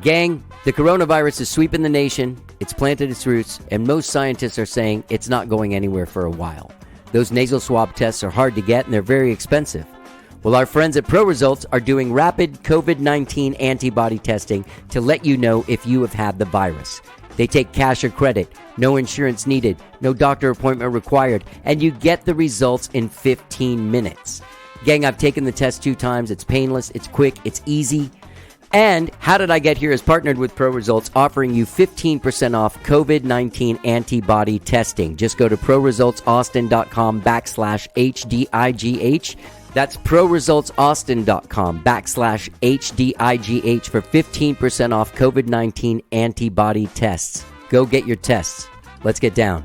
Gang, the coronavirus is sweeping the nation, it's planted its roots, and most scientists are saying it's not going anywhere for a while. Those nasal swab tests are hard to get and they're very expensive. Well, our friends at ProResults are doing rapid COVID-19 antibody testing to let you know if you have had the virus. They take cash or credit, no insurance needed, no doctor appointment required, and you get the results in 15 minutes. Gang, I've taken the test 2 times. It's painless, it's quick, it's easy. And How Did I Get Here is partnered with ProResults, offering you 15% off COVID-19 antibody testing. Just go to ProResultsAustin.com/HDIGH. That's ProResultsAustin.com/HDIGH for 15% off COVID-19 antibody tests. Go get your tests. Let's get down.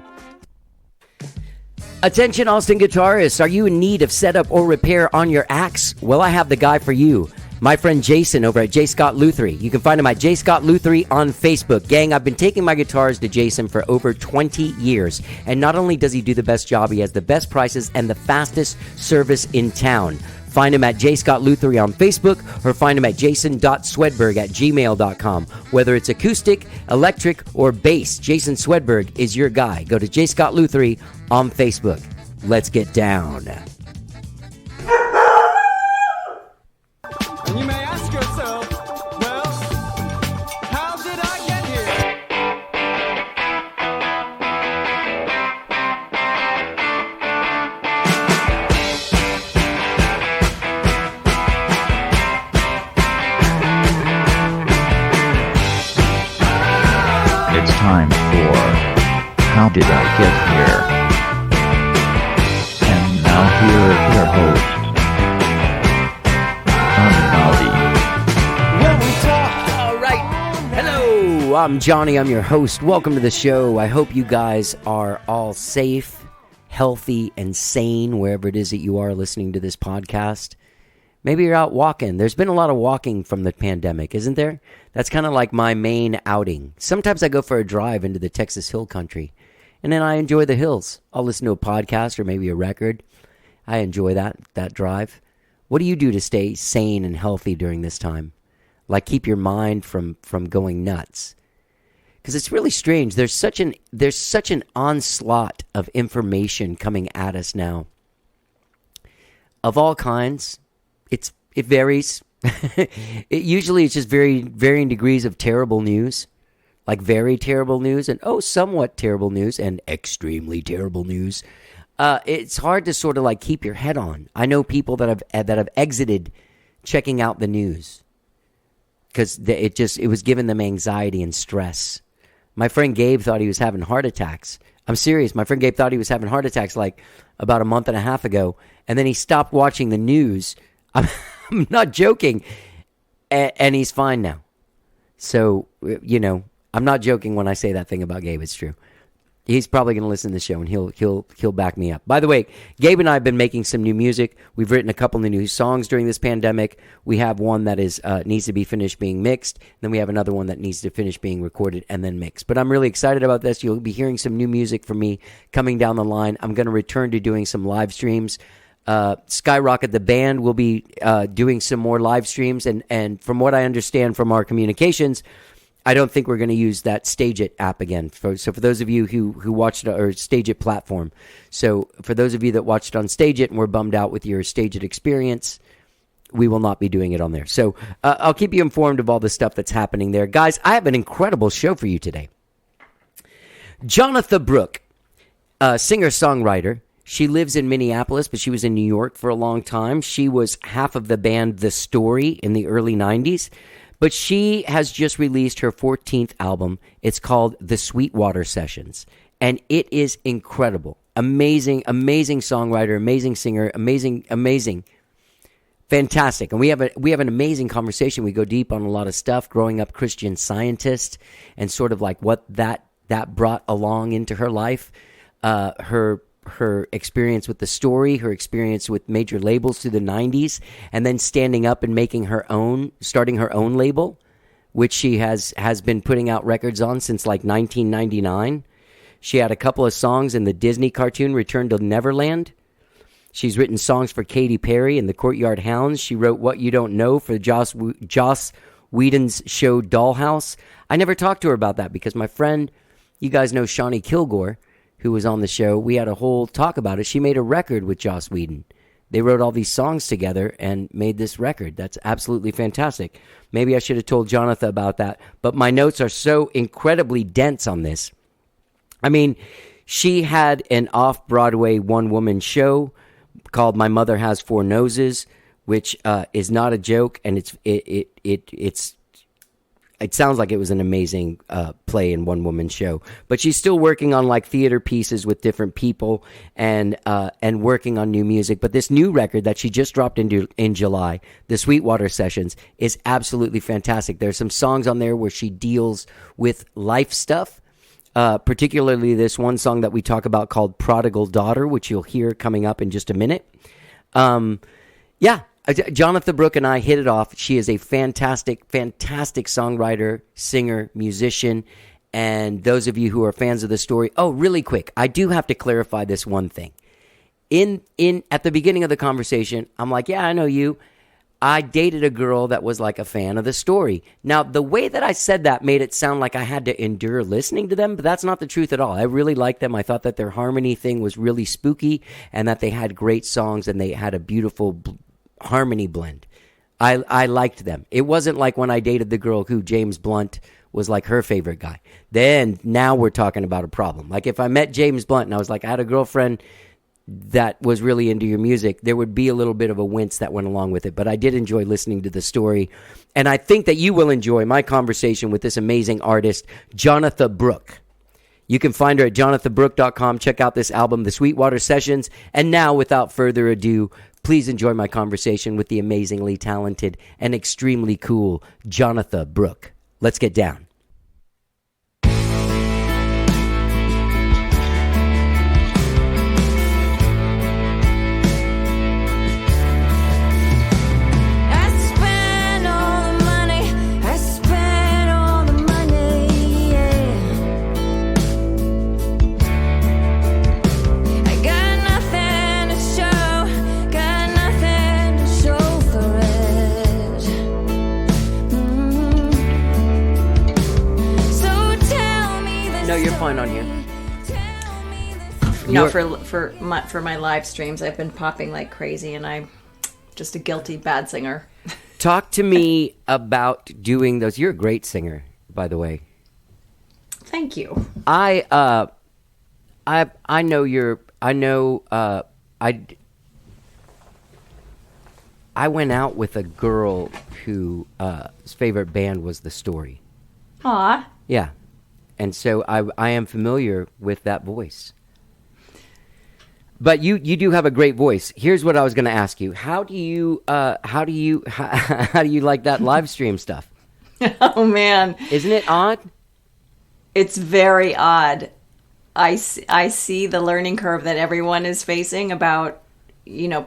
Attention Austin guitarists, are you in need of setup or repair on your axe? Well, I have the guy for you. My friend Jason over at J. Scott Lutherie. You can find him at J. Scott Lutherie on Facebook. Gang, I've been taking my guitars to Jason for over 20 years. And not only does he do the best job, he has the best prices and the fastest service in town. Find him at J. Scott Lutherie on Facebook or find him at jason.swedberg@gmail.com. Whether it's acoustic, electric, or bass, Jason Swedberg is your guy. Go to J. Scott Lutherie on Facebook. Let's get down. And you may ask yourself, well, how did I get here? It's time for How Did I Get Here? And now here is your host, All right. Hello, I'm Johnny. I'm your host. Welcome to the show. I hope you guys are all safe, healthy, and sane wherever it is that you are listening to this podcast. Maybe you're out walking. There's been a lot of walking from the pandemic, isn't there? That's kind of like my main outing. Sometimes I go for a drive into the Texas Hill Country, and then I enjoy the hills. I'll listen to a podcast or maybe a record. I enjoy that drive. What do you do to stay sane and healthy during this time? Like keep your mind from going nuts. Because it's really strange. There's such an onslaught of information coming at us now. Of all kinds. It varies. Usually it's just varying degrees of terrible news. Like very terrible news and somewhat terrible news and extremely terrible news. It's hard to sort of like keep your head on. I know people that have exited checking out the news because it was giving them anxiety and stress. My friend Gabe thought he was having heart attacks. I'm serious. My friend Gabe thought he was having heart attacks like about a month and a half ago, and then he stopped watching the news. I'm not joking, and he's fine now. So, I'm not joking when I say that thing about Gabe. It's true. He's probably going to listen to the show, and he'll back me up. By the way, Gabe and I have been making some new music. We've written a couple of new songs during this pandemic. We have one that needs to be finished being mixed. Then we have another one that needs to finish being recorded and then mixed. But I'm really excited about this. You'll be hearing some new music from me coming down the line. I'm going to return to doing some live streams. Skyrocket the band will be doing some more live streams. And from what I understand from our communications, I don't think we're going to use that Stage It app again. So for those of you who watched it, or Stage It platform. So for those of you that watched it on Stage It and were bummed out with your Stage It experience, we will not be doing it on there. So I'll keep you informed of all the stuff that's happening there. Guys, I have an incredible show for you today. Jonatha Brooke, singer-songwriter. She lives in Minneapolis, but she was in New York for a long time. She was half of the band The Story in the early 90s. But she has just released her 14th album. It's called The Sweetwater Sessions. And it is incredible. Amazing, amazing songwriter, amazing singer, amazing. Fantastic. And we have an amazing conversation. We go deep on a lot of stuff, growing up Christian Scientist and sort of like what that brought along into her life. Her experience with The Story, her experience with major labels through the 90s, and then standing up and starting her own label, which she has been putting out records on since like 1999. She had a couple of songs in the Disney cartoon Return to Neverland. She's written songs for Katy Perry and the Courtyard Hounds. She wrote What You Don't Know for Joss Whedon's show Dollhouse. I never talked to her about that because my friend, you guys know Shawnee Kilgore, who was on the show, we had a whole talk about it. She made a record with Joss Whedon. They wrote all these songs together and made this record. That's absolutely fantastic. Maybe I should have told Jonatha about that, but my notes are so incredibly dense on this. I mean, she had an off-Broadway one-woman show called My Mother Has Four Noses, which is not a joke, and it sounds like it was an amazing play and one-woman show. But she's still working on like theater pieces with different people and working on new music. But this new record that she just dropped in July, the Sweetwater Sessions, is absolutely fantastic. There's some songs on there where she deals with life stuff, particularly this one song that we talk about called Prodigal Daughter, which you'll hear coming up in just a minute. Jonatha Brooke and I hit it off. She is a fantastic, fantastic songwriter, singer, musician. And those of you who are fans of the story, really quick, I do have to clarify this one thing. At the beginning of the conversation, I'm like, yeah, I know you. I dated a girl that was like a fan of the story. Now, the way that I said that made it sound like I had to endure listening to them, but that's not the truth at all. I really liked them. I thought that their harmony thing was really spooky and that they had great songs and they had a beautiful harmony blend. I liked them. It wasn't like when I dated the girl who James Blunt was like her favorite guy. Then now we're talking about a problem. Like if I met James Blunt and I was like, I had a girlfriend that was really into your music, there would be a little bit of a wince that went along with it. But I did enjoy listening to the story. And I think that you will enjoy my conversation with this amazing artist, Jonatha Brooke. You can find her at jonathabrooke.com. Check out this album, The Sweetwater Sessions. And now, without further ado, please enjoy my conversation with the amazingly talented and extremely cool Jonatha Brooke. Let's get down. Fine on here. No, for my live streams, I've been popping like crazy, and I'm just a guilty bad singer. Talk to me about doing those. You're a great singer, by the way. Thank you. I went out with a girl whose favorite band was The Story. Aw. Yeah. And so I am familiar with that voice. But you do have a great voice. Here's what I was going to ask you. How do you like that live stream stuff? Oh man. Isn't it odd? It's very odd. I see the learning curve that everyone is facing about,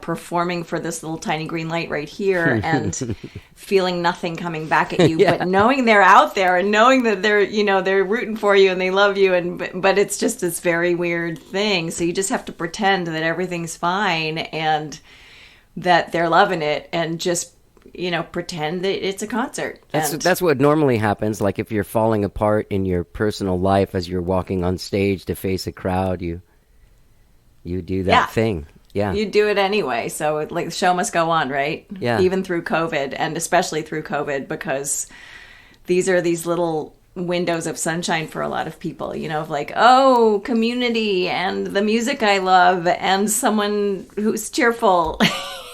performing for this little tiny green light right here and feeling nothing coming back at you, yeah. But knowing they're out there and knowing that they're rooting for you and they love you, but it's just this very weird thing. So you just have to pretend that everything's fine and that they're loving it and just, pretend that it's a concert. That's what normally happens. Like if you're falling apart in your personal life as you're walking on stage to face a crowd, you do that thing. Yeah. You do it anyway. So the show must go on, right? Yeah. Even through COVID, and especially through COVID, because these are these little windows of sunshine for a lot of people, of like, oh, community and the music I love and someone who's cheerful.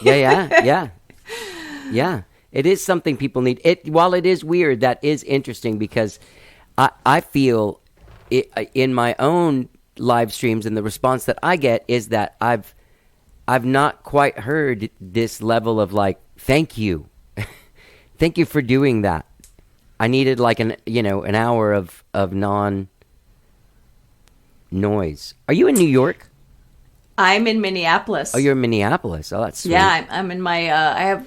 Yeah. It is something people need. While it is weird, that is interesting because I feel in my own live streams and the response that I get is that I've not quite heard this level of like, thank you. Thank you for doing that. I needed like an hour of non-noise. Are you in New York? I'm in Minneapolis. Oh, you're in Minneapolis. Oh, that's sweet. Yeah, I'm in my,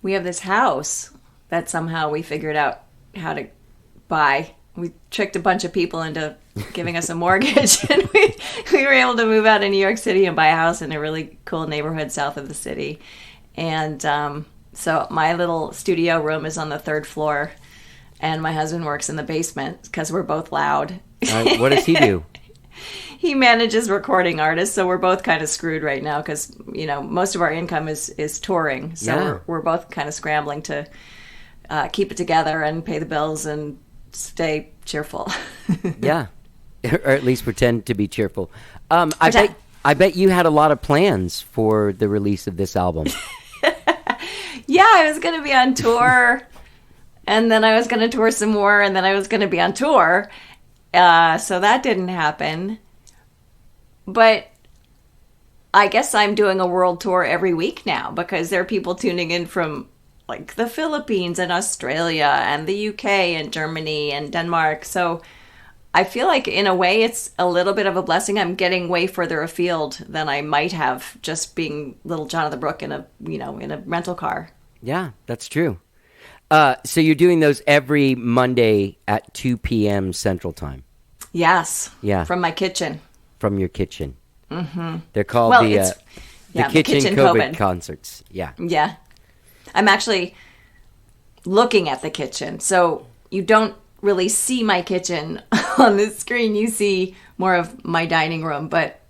we have this house that somehow we figured out how to buy. We tricked a bunch of people into giving us a mortgage, and we were able to move out of New York City and buy a house in a really cool neighborhood south of the city. And So my little studio room is on the 3rd floor, and my husband works in the basement because we're both loud. What does he do? He manages recording artists, so we're both kind of screwed right now because, most of our income is touring. So Yeah. we're both kind of scrambling to keep it together and pay the bills and stay cheerful. Yeah, or at least pretend to be cheerful. I bet you had a lot of plans for the release of this album. Yeah, I was going to be on tour, and then I was going to tour some more, and then I was going to be on tour. So that didn't happen. But I guess I'm doing a world tour every week now because there are people tuning in from like the Philippines and Australia and the UK and Germany and Denmark. So I feel like in a way it's a little bit of a blessing. I'm getting way further afield than I might have just being little Jonatha Brooke in a rental car. Yeah, that's true. So you're doing those every Monday at 2 p.m. Central Time. Yes. Yeah. From my kitchen. From your kitchen. Mm-hmm. They're called the kitchen COVID concerts. Yeah. Yeah. I'm actually looking at the kitchen. So you don't really see my kitchen on the screen. You see more of my dining room, but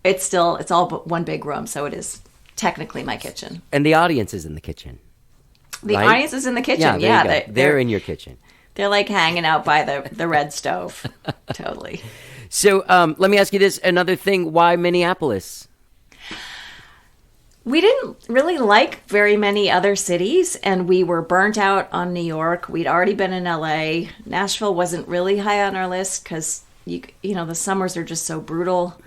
it's all but one big room. So it is technically my kitchen. And the audience is in the kitchen. The right? audience is in the kitchen. Yeah, they're in your kitchen. They're like hanging out by the red stove. Totally. So let me ask you this. Another thing, why Minneapolis? We didn't really like very many other cities, and we were burnt out on New York. We'd already been in LA. Nashville wasn't really high on our list because, the summers are just so brutal.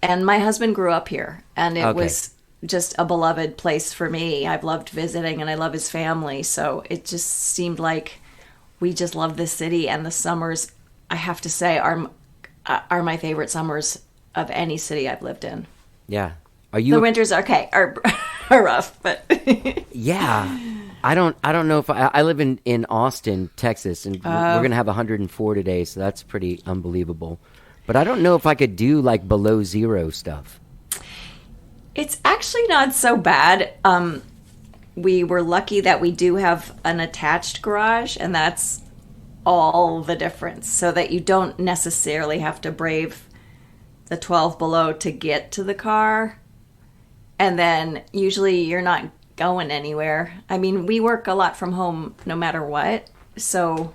And my husband grew up here, and it was just a beloved place for me. I've loved visiting, and I love his family. So it just seemed like we just love this city, and the summers, I have to say, are my favorite summers of any city I've lived in. Yeah. The winters are rough, but yeah. I don't know if I live in Austin, Texas, and we're going to have 104 today, so that's pretty unbelievable. But I don't know if I could do like below zero stuff. It's actually not so bad. We were lucky that we do have an attached garage, and that's all the difference, so that you don't necessarily have to brave the 12 below to get to the car. And then usually you're not going anywhere. I mean, we work a lot from home no matter what. So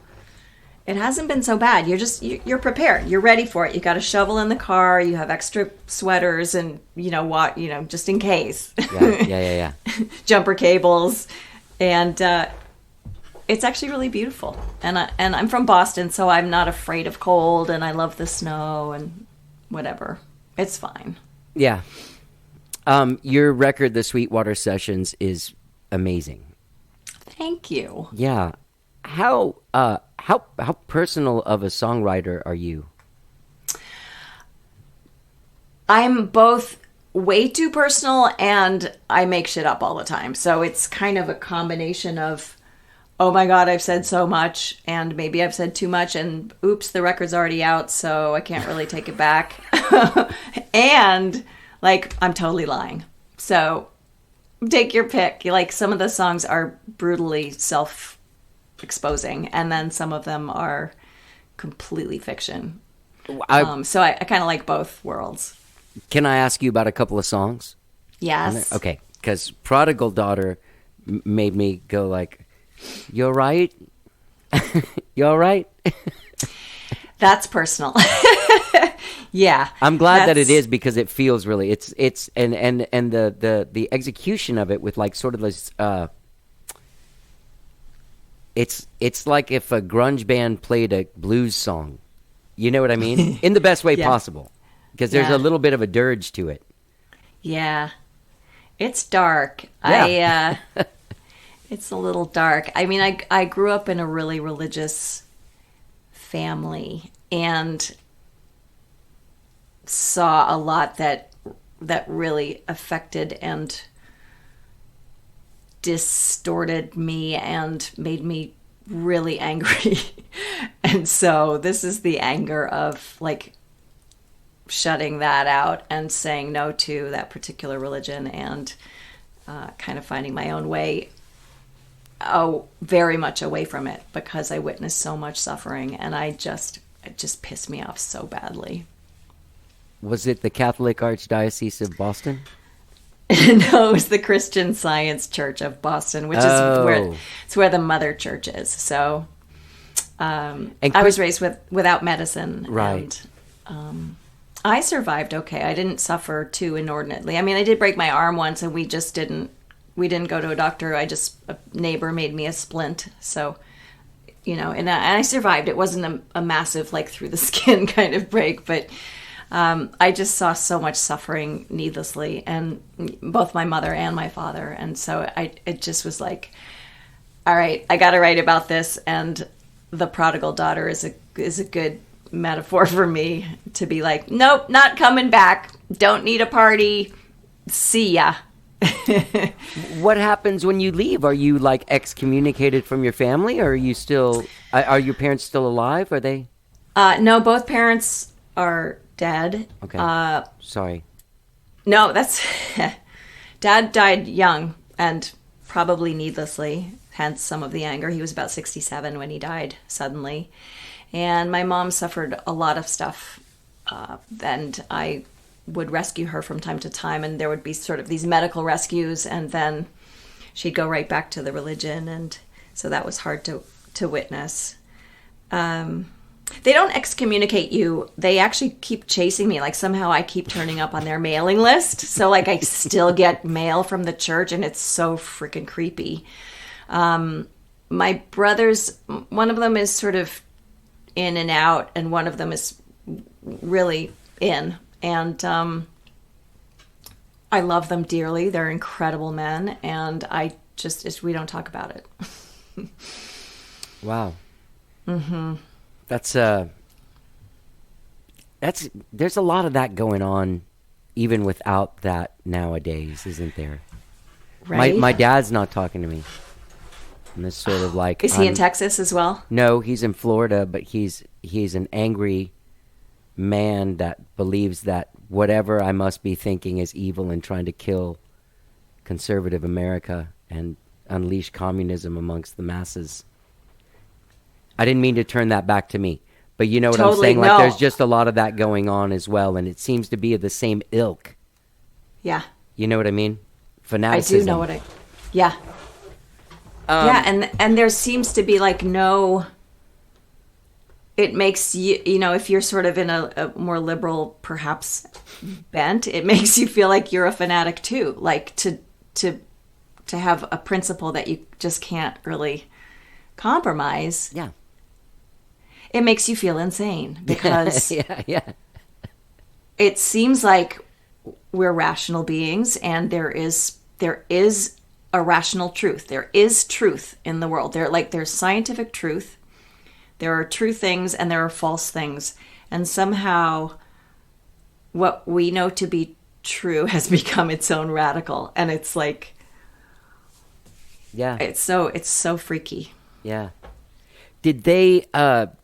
it hasn't been so bad. You're prepared. You're ready for it. You got a shovel in the car. You have extra sweaters and, just in case. Yeah. Jumper cables. And it's actually really beautiful. And I'm from Boston, so I'm not afraid of cold, and I love the snow and whatever. It's fine. Yeah. Your record, the Sweetwater Sessions, is amazing. Thank you. Yeah. How personal of a songwriter are you? I'm both way too personal and I make shit up all the time. So it's kind of a combination of, oh my God, I've said so much, and maybe I've said too much, and oops, the record's already out, so I can't really take it back. And like, I'm totally lying. So take your pick. Like, some of the songs are brutally self-exposing, and then some of them are completely fiction. So I kind of like both worlds. Can I ask you about a couple of songs? Yes. Okay, because Prodigal Daughter made me go like, you all right? You all right? That's personal. Yeah. I'm glad that it is, because it feels really, it's and the execution of it with like sort of this, it's like if a grunge band played a blues song. You know what I mean? In the best way possible. Because there's a little bit of a dirge to it. Yeah. It's dark. Yeah. It's a little dark. I mean, I grew up in a really religious family and saw a lot that really affected and distorted me and made me really angry. And so this is the anger of like shutting that out and saying no to that particular religion and kind of finding my own way, very much away from it, because I witnessed so much suffering, and it just pissed me off so badly. Was it the Catholic Archdiocese of Boston? No, it was the Christian Science Church of Boston, which is where the mother church is. So I was raised without medicine. Right. And I survived okay. I didn't suffer too inordinately. I mean, I did break my arm once, and we didn't go to a doctor. A neighbor made me a splint. So, and I survived. It wasn't a massive, like, through the skin kind of break, but I just saw so much suffering needlessly, and both my mother and my father. And so it just was like, all right, I got to write about this. And the prodigal daughter is a good metaphor for me, to be like, nope, not coming back. Don't need a party. See ya. What happens when you leave? Are you like excommunicated from your family, or are your parents still alive? Are they? No, both parents are dead. Okay. Sorry. No, that's Dad died young, and probably needlessly, hence some of the anger. He was about 67 when he died suddenly. And my mom suffered a lot of stuff, and I would rescue her from time to time, and there would be sort of these medical rescues, and then she'd go right back to the religion, and so that was hard to witness. They don't excommunicate you. They actually keep chasing me. Like, somehow I keep turning up on their mailing list. So, like, I still get mail from the church, and it's so freaking creepy. My brothers, one of them is sort of in and out, and one of them is really in. And I love them dearly. They're incredible men, and we don't talk about it. Wow. Mm-hmm. There's a lot of that going on, even without that nowadays, isn't there? Right. My dad's not talking to me. And it's sort of like, is he in Texas as well? No, he's in Florida, but he's an angry man that believes that whatever I must be thinking is evil and trying to kill conservative America and unleash communism amongst the masses. I didn't mean to turn that back to me, but you know what I'm saying? Like, there's just a lot of that going on as well, and it seems to be of the same ilk. Yeah. You know what I mean? Fanaticism. I do know what yeah. And there seems to be like it makes you, if you're sort of in a more liberal, perhaps, bent, it makes you feel like you're a fanatic too. Like to have a principle that you just can't really compromise. Yeah. It makes you feel insane, because yeah. It seems like we're rational beings, and there is a rational truth. There is truth in the world. There's scientific truth. There are true things and there are false things. And somehow what we know to be true has become its own radical. And it's like, yeah, it's so freaky. Yeah. Did they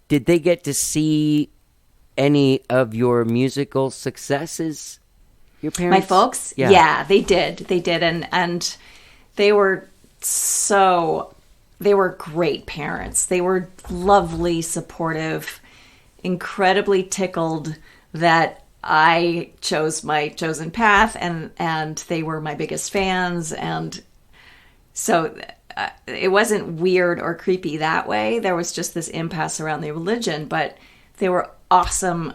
get to see any of your musical successes? Your parents? My folks? Yeah, they did. And they were great parents. They were lovely, supportive, incredibly tickled that I chose my chosen path, and they were my biggest fans. And so it wasn't weird or creepy that way. There was just this impasse around the religion, but they were awesome,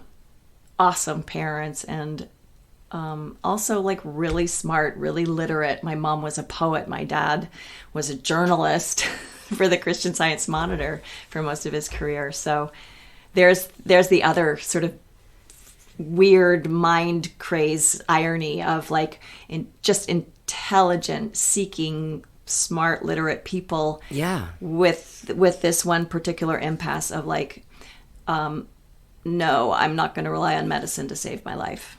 awesome parents, and also like really smart, really literate. My mom was a poet. My dad was a journalist for the Christian Science Monitor for most of his career. So there's the other sort of weird mind craze irony of like just intelligent, seeking, smart, literate people. Yeah. With this one particular impasse of like, no, I'm not going to rely on medicine to save my life.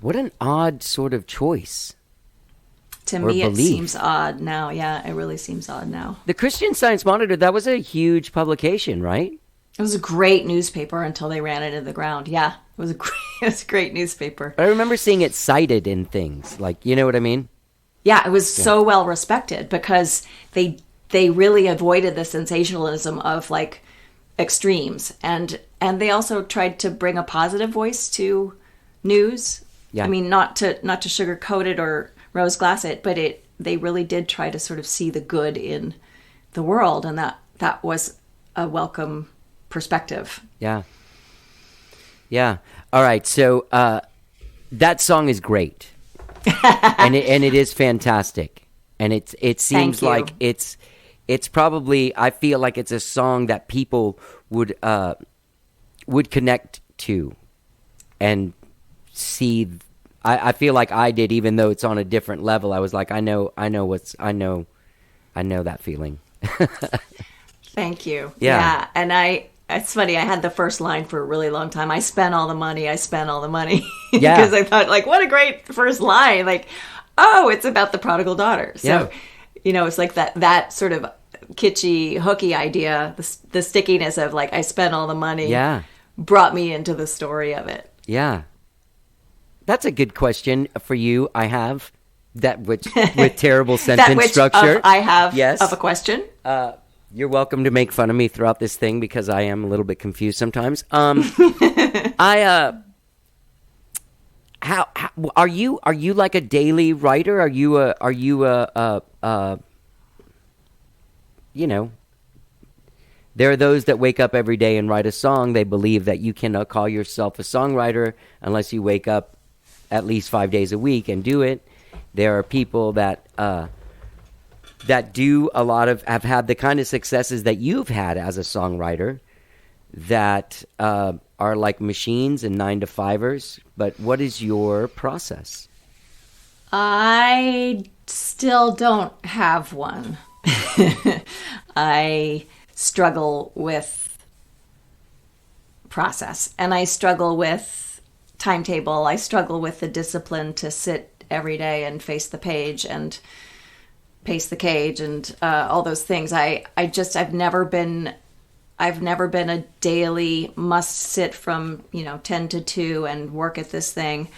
What an odd sort of choice. To me, it seems odd now. Yeah, it really seems odd now. The Christian Science Monitor, that was a huge publication, right? It was a great newspaper until they ran it into the ground. Yeah, it was a great newspaper. I remember seeing it cited in things. Like, you know what I mean? Yeah, it was so well respected because they really avoided the sensationalism of like extremes, and they also tried to bring a positive voice to news. Yeah. I mean, not to sugarcoat it or rose glass it, but they really did try to sort of see the good in the world, and that was a welcome perspective. Yeah. Yeah. All right. So that song is great. and it is fantastic. And it seems Thank you. like it's probably, I feel like it's a song that people would connect to and see. I feel like I did, even though it's on a different level. I was like, I know that feeling. Thank you. Yeah. And it's funny, I had the first line for a really long time. I spent all the money. Yeah. Because I thought, like, what a great first line. Like, oh, it's about the prodigal daughter. So, it's like that sort of kitschy, hooky idea, the stickiness of, like, I spent all the money. Yeah. Brought me into the story of it. Yeah. That's a good question for you. I have that with terrible sentence That which structure. I have Yes. of a question. You're welcome to make fun of me throughout this thing because I am a little bit confused sometimes. How are you? Are you like a daily writer? Are you there are those that wake up every day and write a song. They believe that you cannot call yourself a songwriter unless you wake up at least 5 days a week and do it. There are people that do a lot of, have had the kind of successes that you've had as a songwriter that are like machines and 9-to-5ers. But what is your process? I still don't have one. I struggle with process, and I struggle with timetable. I struggle with the discipline to sit every day and face the page and pace the cage and all those things. I've never been a daily must sit from 10 to 2 and work at this thing.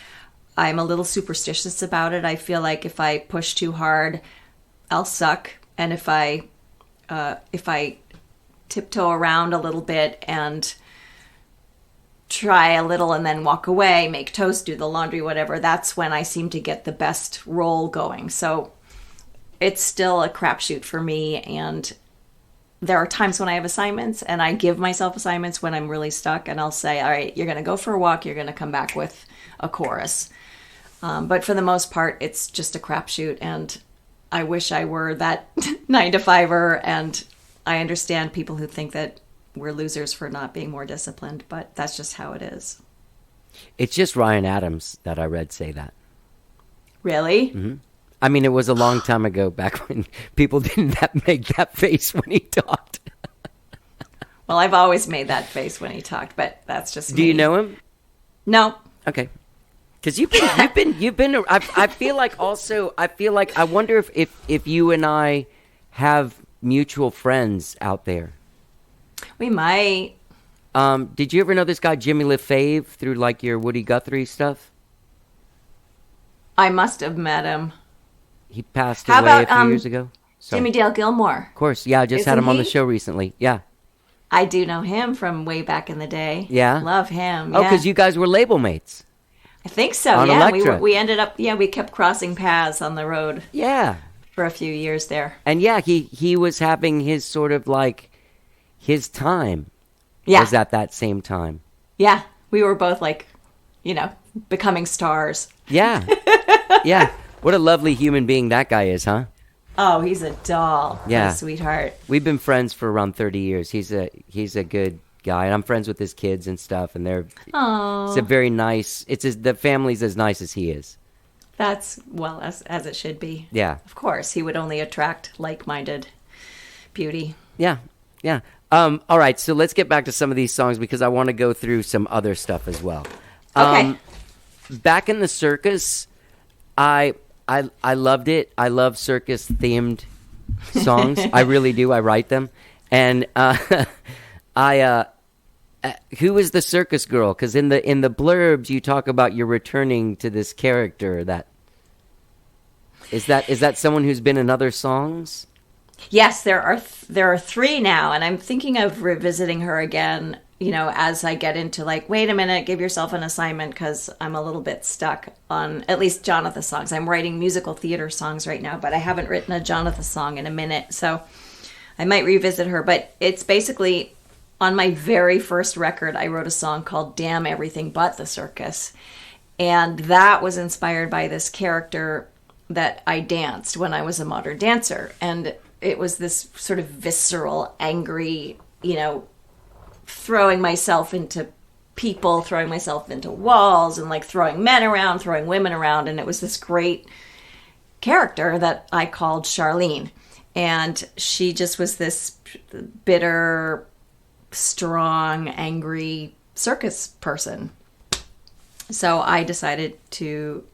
I'm a little superstitious about it. I feel like if I push too hard, I'll suck, and if I tiptoe around a little bit and try a little and then walk away, make toast, do the laundry, whatever, that's when I seem to get the best roll going. So it's still a crapshoot for me, and there are times when I have assignments, and I give myself assignments when I'm really stuck, and I'll say, all right, you're going to go for a walk, you're going to come back with a chorus. But for the most part, it's just a crapshoot, and I wish I were that 9-to-5er, and I understand people who think that we're losers for not being more disciplined, but that's just how it is. It's just Ryan Adams that I read say that. Really? Mm-hmm. I mean, it was a long time ago, back when people didn't make that face when he talked. Well, I've always made that face when he talked, but that's just me. Do you know him? No. Okay. Because you've been. I feel like I wonder if you and I have mutual friends out there. We might. Did you ever know this guy Jimmy LaFave through like your Woody Guthrie stuff? I must have met him. He passed How away about, a few years ago. So, Jimmy Dale Gilmore. of course, yeah, I just had Isn't him on the he? show recently. Yeah. I do know him from way back in the day. Yeah? Love him. Oh, yeah. because you guys were label mates. I think so. on Yeah, Elektra. we ended up. Yeah, we kept crossing paths on the road Yeah. for a few years there. And yeah, he was having his sort of like his time. Yeah, Was at that same time. yeah. We were both like, becoming stars. Yeah. Yeah. What a lovely human being that guy is, huh? Oh, he's a doll. Yeah. What a sweetheart. We've been friends for around 30 years. He's a good guy, and I'm friends with his kids and stuff, and they're Oh, it's a very nice. The family's as nice as he is. that's as it should be. Yeah. Of course, he would only attract like-minded beauty. Yeah. Yeah. All right, so let's get back to some of these songs because I want to go through some other stuff as well. Okay. Back in the circus, I loved it. I love circus themed songs. I really do. I write them. And who is the circus girl? Because in the blurbs you talk about you're returning to this character that. Is that someone who's been in other songs? Yes, there are 3 now, and I'm thinking of revisiting her again, as I get into like, wait a minute, give yourself an assignment, because I'm a little bit stuck on at least Jonatha songs. I'm writing musical theater songs right now, but I haven't written a Jonatha song in a minute, so I might revisit her. But it's basically, on my very first record, I wrote a song called Damn Everything But the Circus, and that was inspired by this character that I danced when I was a modern dancer, and it was this sort of visceral, angry, throwing myself into people, throwing myself into walls, and like throwing men around, throwing women around. And it was this great character that I called Charlene. And she just was this bitter, strong, angry circus person. So I decided to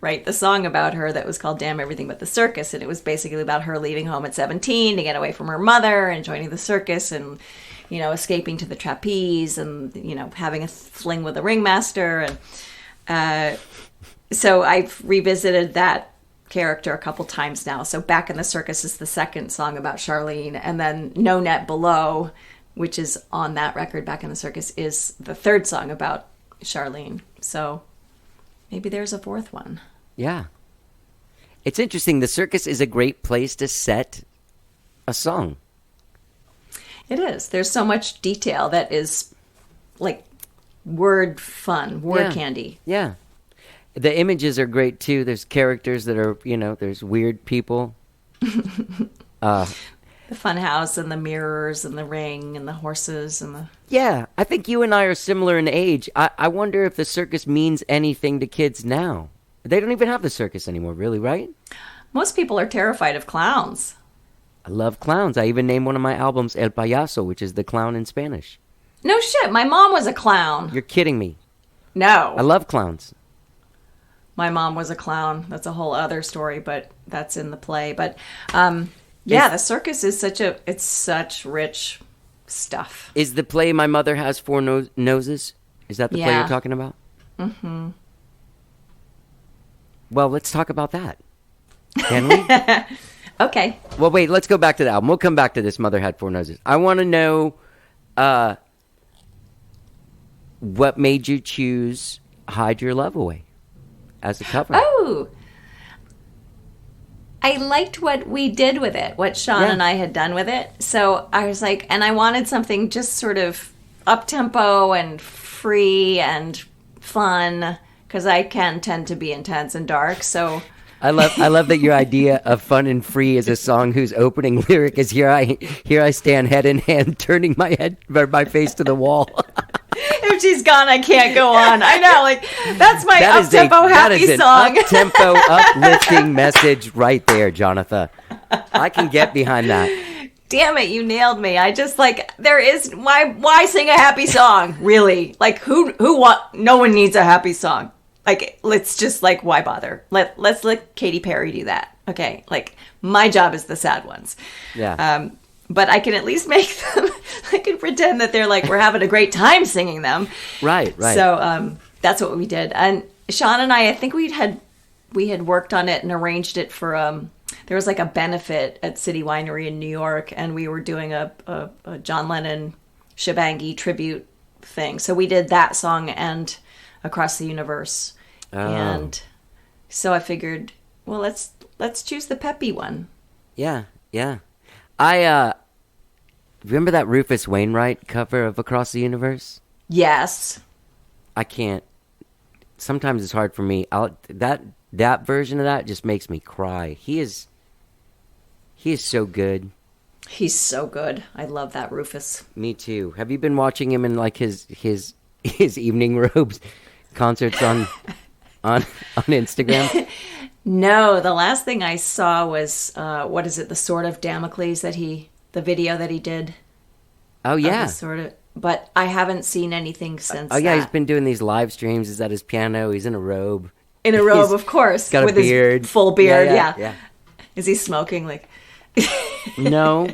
write the song about her that was called Damn Everything But the Circus. And it was basically about her leaving home at 17 to get away from her mother and joining the circus and, escaping to the trapeze and, having a fling with the ringmaster. And so I've revisited that character a couple times now. So Back in the Circus is the second song about Charlene. And then No Net Below, which is on that record, Back in the Circus, is the third song about Charlene. So maybe there's a fourth one. Yeah. It's interesting. The circus is a great place to set a song. It is. There's so much detail that is like word fun, word candy. Yeah. The images are great too. There's characters that are, there's weird people. The fun house and the mirrors and the ring and the horses and the... Yeah, I think you and I are similar in age. I wonder if the circus means anything to kids now. They don't even have the circus anymore, really, right? Most people are terrified of clowns. I love clowns. I even named one of my albums El Payaso, which is the clown in Spanish. No shit, my mom was a clown. You're kidding me. No. I love clowns. My mom was a clown. That's a whole other story, but that's in the play. But, yeah, the circus is such rich stuff. Is the play My Mother Has Four Noses? Is that the play you're talking about? Mm-hmm. Well, let's talk about that. Can we? Okay. Well, wait, let's go back to the album. We'll come back to this Mother Had Four Noses. I want to know what made you choose Hide Your Love Away as a cover. Oh, I liked what we did with it, what Sean and I had done with it. So I was like, and I wanted something just sort of up-tempo and free and fun, because I can tend to be intense and dark. So I love that your idea of fun and free is a song whose opening lyric is here I stand head in hand, turning my face to the wall. If she's gone, I can't go on. I know, like that's my up-tempo happy song. That is an up-tempo, uplifting message right there, Jonatha. I can get behind that. Damn it, you nailed me. I just there is why sing a happy song? Really? Like who no one needs a happy song. Like let's just why bother? Let's let Katy Perry do that. Okay? Like my job is the sad ones. Yeah. But I can at least make them, I can pretend that they're we're having a great time singing them. Right. So that's what we did. And Sean and I think we had worked on it and arranged it for, there was a benefit at City Winery in New York, and we were doing a John Lennon Shabangi tribute thing. So we did that song and Across the Universe. Oh. And so I figured, well, let's choose the peppy one. Yeah. I remember that Rufus Wainwright cover of Across the Universe? Yes. I can't. Sometimes it's hard for me. That version of that just makes me cry. He is so good. He's so good. I love that Rufus. Me too. Have you been watching him in his evening robes concerts on Instagram? No, the last thing I saw was, what is it, the Sword of Damocles the video that he did. Oh, yeah. But I haven't seen anything since yeah, that. he's been doing these live streams. He's at his piano. He's in a robe. In a robe, of course. Got a beard. His full beard, yeah. Is he smoking? No,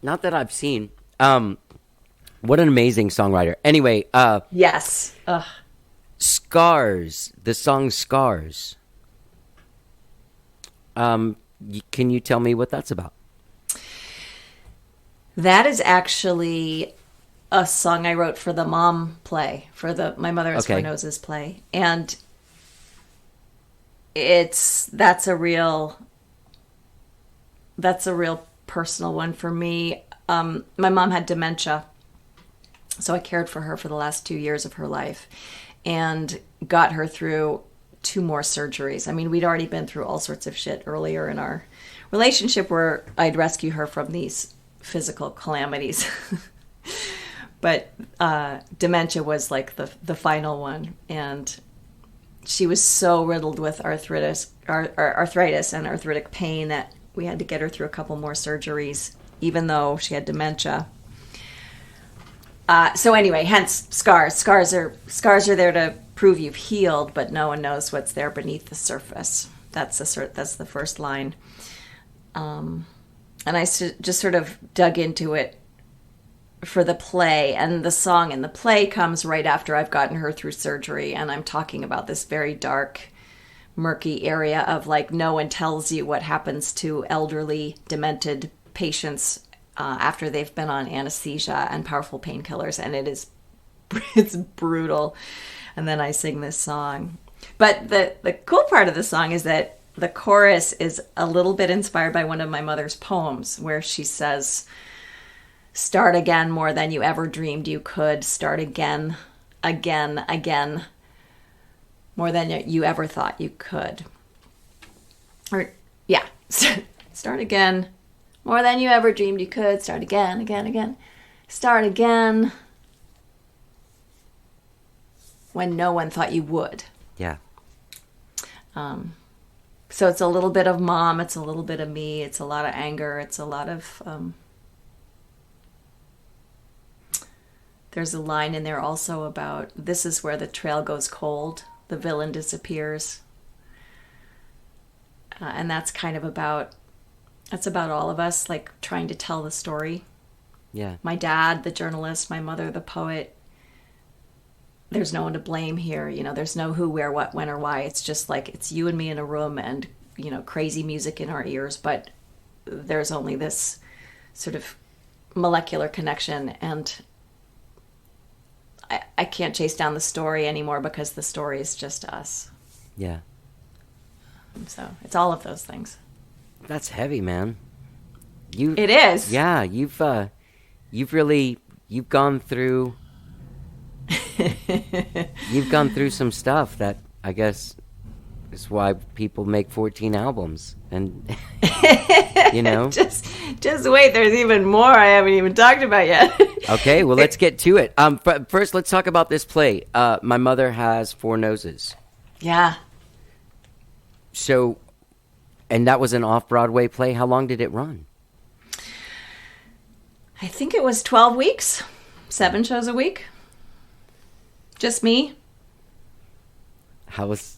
not that I've seen. What an amazing songwriter. Anyway. Yes. Ugh. Scars. The song Scars. Can you tell me what that's about? That is actually a song I wrote for the mom play, for my Mother Has Four Noses play. And that's a real personal one for me. My mom had dementia, so I cared for her for the last 2 years of her life and got her through 2 more surgeries. I mean, we'd already been through all sorts of shit earlier in our relationship where I'd rescue her from these physical calamities. But dementia was like the final one. And she was so riddled with arthritis and arthritic pain that we had to get her through a couple more surgeries, even though she had dementia. So anyway, hence scars. Scars are there to prove you've healed, but no one knows what's there beneath the surface. That's the first line. And I just sort of dug into it for the play, and the song in the play comes right after I've gotten her through surgery, and I'm talking about this very dark, murky area of like no one tells you what happens to elderly, demented patients after they've been on anesthesia and powerful painkillers, and it's brutal. And then I sing this song. But the cool part of the song is that the chorus is a little bit inspired by one of my mother's poems, where she says, "Start again more than you ever dreamed you could. Start again, again, again, more than you ever thought you could." Or, yeah, start again, more than you ever dreamed you could. Start again, again, again. Start again when no one thought you would. Yeah. So it's a little bit of mom, it's a little bit of me, it's a lot of anger, it's a lot of... There's a line in there also about, this is where the trail goes cold, the villain disappears. And that's kind of about all of us, like trying to tell the story. Yeah. My dad, the journalist, my mother, the poet. There's no one to blame here. You know, there's no who, where, what, when, or why. It's just like, it's you and me in a room and, you know, crazy music in our ears. But there's only this sort of molecular connection, and I can't chase down the story anymore because the story is just us. Yeah. So it's all of those things. That's heavy, man. It is. Yeah, you've gone through you've gone through some stuff that I guess is why people make 14 albums, and you know. Just wait, there's even more I haven't even talked about yet. Okay, well, let's get to it. First, let's talk about this play. My Mother Has Four Noses. Yeah. So, and that was an off-Broadway play. How long did it run? I think it was 12 weeks, 7 shows a week. Just me. How was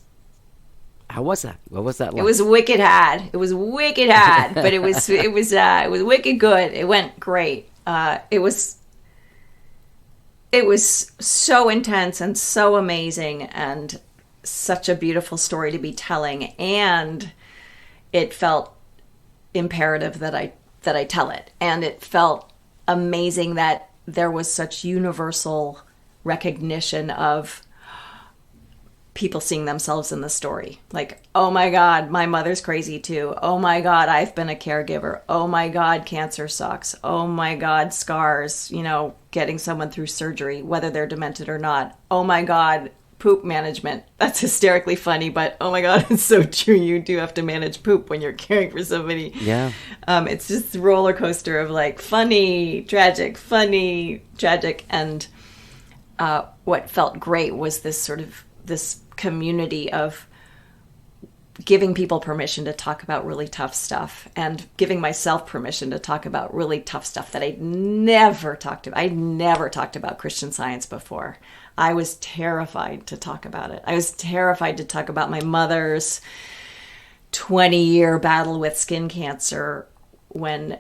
that? What was that like? It was wicked hard. But it was wicked good. It went great. It was so intense and so amazing, and such a beautiful story to be telling, and it felt imperative that I tell it, and it felt amazing that there was such universal recognition of people seeing themselves in the story. Like, oh my God, my mother's crazy too. Oh my God, I've been a caregiver. Oh my God, cancer sucks. Oh my God, scars, you know, getting someone through surgery, whether they're demented or not. Oh my God, poop management. That's hysterically funny, but oh my God, it's so true. You do have to manage poop when you're caring for somebody. Yeah. It's just a roller coaster of like funny, tragic. And what felt great was this community of giving people permission to talk about really tough stuff, and giving myself permission to talk about really tough stuff that I'd never talked about. I'd never talked about Christian Science before. I was terrified to talk about it. I was terrified to talk about my mother's 20-year battle with skin cancer when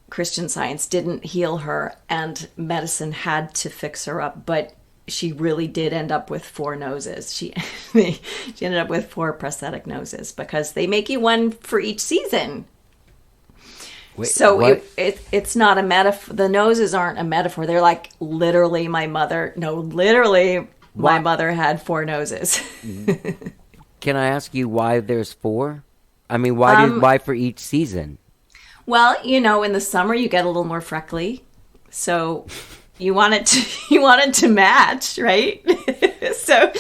Christian Science didn't heal her and medicine had to fix her up. But she really did end up with 4 noses. She she ended up with 4 prosthetic noses because they make you one for each season. Wait, So what? it's not a metaphor. The noses aren't a metaphor. They're like literally my mother. No, literally my mother had 4 noses. Can I ask you why there's 4? I mean, why for each season? Well, in the summer you get a little more freckly, so you want it to match, right? So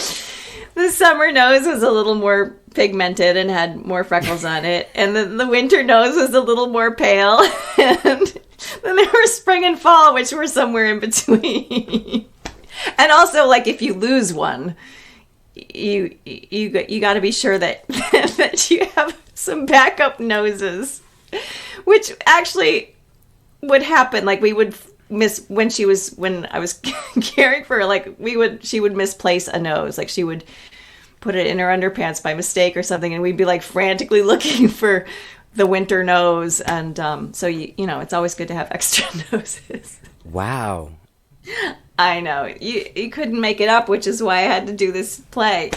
the summer nose was a little more pigmented and had more freckles on it, and then the winter nose was a little more pale, and then there were spring and fall, which were somewhere in between. And also, like, if you lose one, you got to be sure that that you have some backup noses, which actually would happen. Like, we would miss when I was caring for her, like she would misplace a nose. Like, she would put it in her underpants by mistake or something, and we'd be like frantically looking for the winter nose. And so it's always good to have extra noses. Wow. I know. You couldn't make it up, which is why I had to do this play.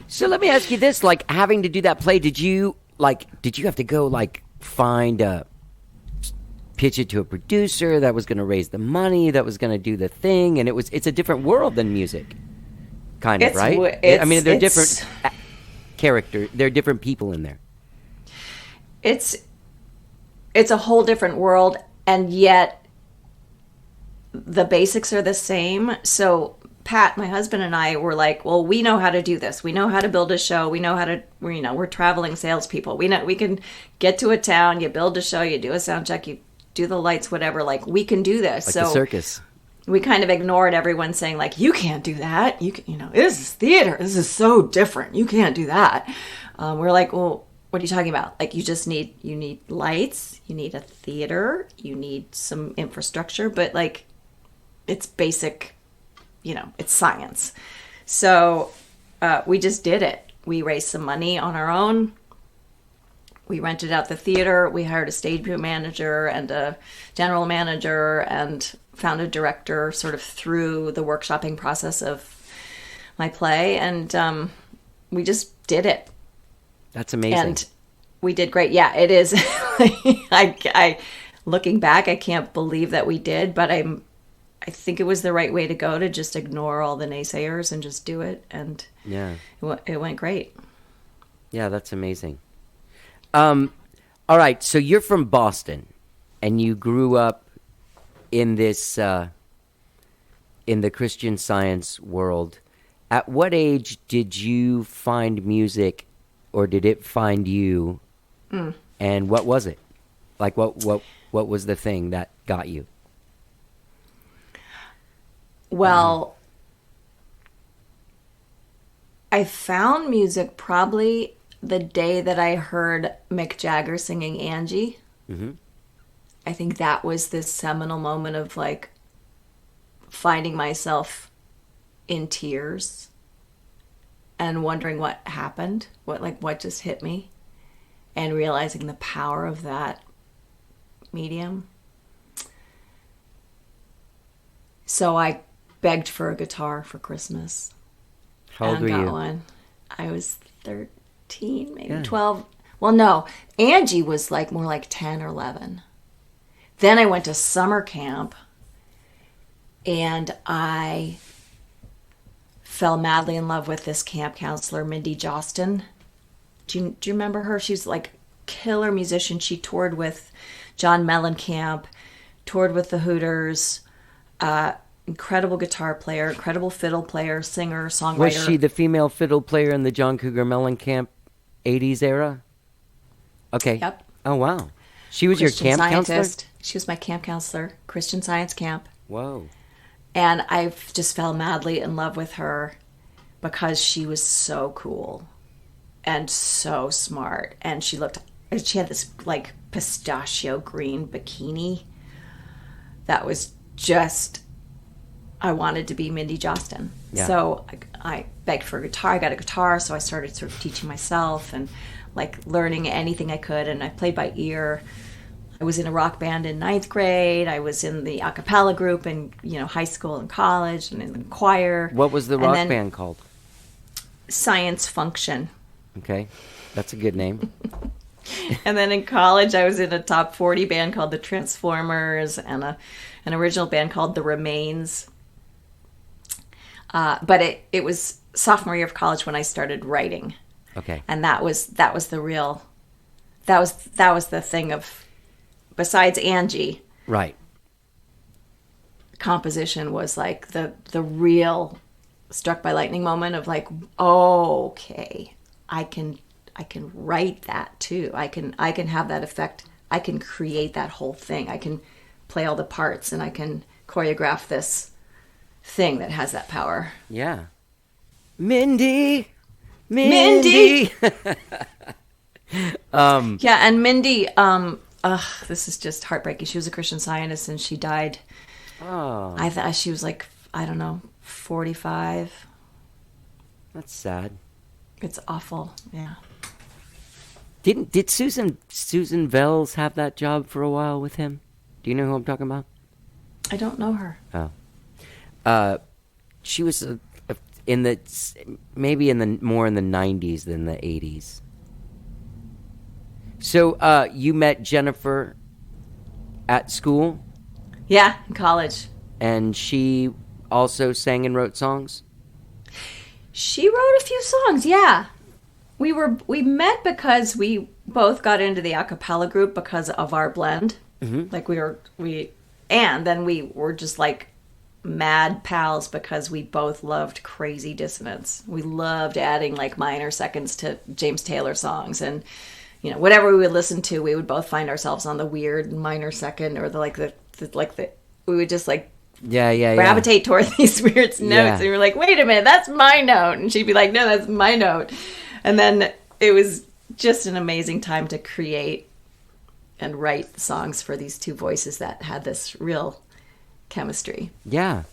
So let me ask you this, like, having to do that play, did you have to go, like, pitch it to a producer that was going to raise the money, that was going to do the thing, and it's a different world than music, kind of, right? I mean, they're different characters, there are different people in there. It's a whole different world, and yet the basics are the same. So Pat, my husband, and I were like, well, we know how to do this. We know how to build a show. We know how to, we're traveling salespeople. We know we can get to a town, you build a show, you do a sound check, you do the lights, whatever. Like, we can do this. Like so the circus. We kind of ignored everyone saying, like, you can't do that. This is theater. This is so different. You can't do that. We're like, well, what are you talking about? Like, you need lights, you need a theater, you need some infrastructure, but like, it's basic, it's science. So we just did it. We raised some money on our own. We rented out the theater. We hired a stage manager and a general manager and found a director sort of through the workshopping process of my play. And we just did it. That's amazing. And we did great. Yeah, it is. I looking back, I can't believe that we did, but I think it was the right way to go, to just ignore all the naysayers and just do it. And yeah, it went great. Yeah, that's amazing. All right, so you're from Boston, and you grew up in this in the Christian Science world. At what age did you find music, or did it find you? And what was it? Like, what was the thing that got you? Well, I found music probably the day that I heard Mick Jagger singing Angie. Mm-hmm. I think that was this seminal moment of, like, finding myself in tears and wondering what happened, what just hit me, and realizing the power of that medium. So I begged for a guitar for Christmas. How old were got you? One. I was 13, maybe 12. Well, no, Angie was like more like 10 or 11. Then I went to summer camp, and I fell madly in love with this camp counselor, Mindy Jostin. Do you remember her? She's like killer musician. She toured with John Mellencamp, toured with the Hooters. Incredible guitar player, incredible fiddle player, singer, songwriter. Was she the female fiddle player in the John Cougar Mellencamp 80s era? Okay. Yep. Oh, wow. She was Christian your camp scientist. counselor? She was my camp counselor, Christian Science camp. Whoa. And I just fell madly in love with her because she was so cool and so smart. And she had this like pistachio green bikini that was just, I wanted to be Mindy Jostin. Yeah. So I begged for a guitar. I got a guitar, so I started sort of teaching myself and like learning anything I could. And I played by ear. I was in a rock band in 9th grade. I was in the a cappella group in, high school and college, and in the choir. What was the And rock then band called? Science Function. Okay, that's a good name. And then in college, I was in a top 40 band called the Transformers and an original band called the Remains. But it was sophomore year of college when I started writing. Okay. And that was the real, that was the thing of, besides Angie, Right. composition was like the real struck by lightning moment of like, oh, okay, I can write that too. I can have that effect. I can create that whole thing. I can play all the parts and I can choreograph this thing that has that power. Yeah. Mindy. Yeah, and Mindy, this is just heartbreaking. She was a Christian Scientist and she died. Oh, I thought she was like, I don't know, 45. that's sad. It's awful. Yeah. Did Susan Vels have that job for a while with him? Do you know who I'm talking about? I don't know her. Oh. She was maybe more in the 90s than the 80s. So you met Jennifer at school, Yeah, in college. and she also sang and wrote songs? She wrote a few songs, yeah. We met because we both got into the a cappella group because of our blend. Mm-hmm. Like and then we were just like mad pals because we both loved crazy dissonance. We loved adding like minor seconds to James Taylor songs, and whatever we would listen to, we would both find ourselves on the weird minor second or we would just like Yeah. gravitate toward these weird notes. Yeah. And we were like, wait a minute, that's my note. And she'd be like, no, that's my note. And then it was just an amazing time to create and write songs for these two voices that had this real chemistry. Yeah.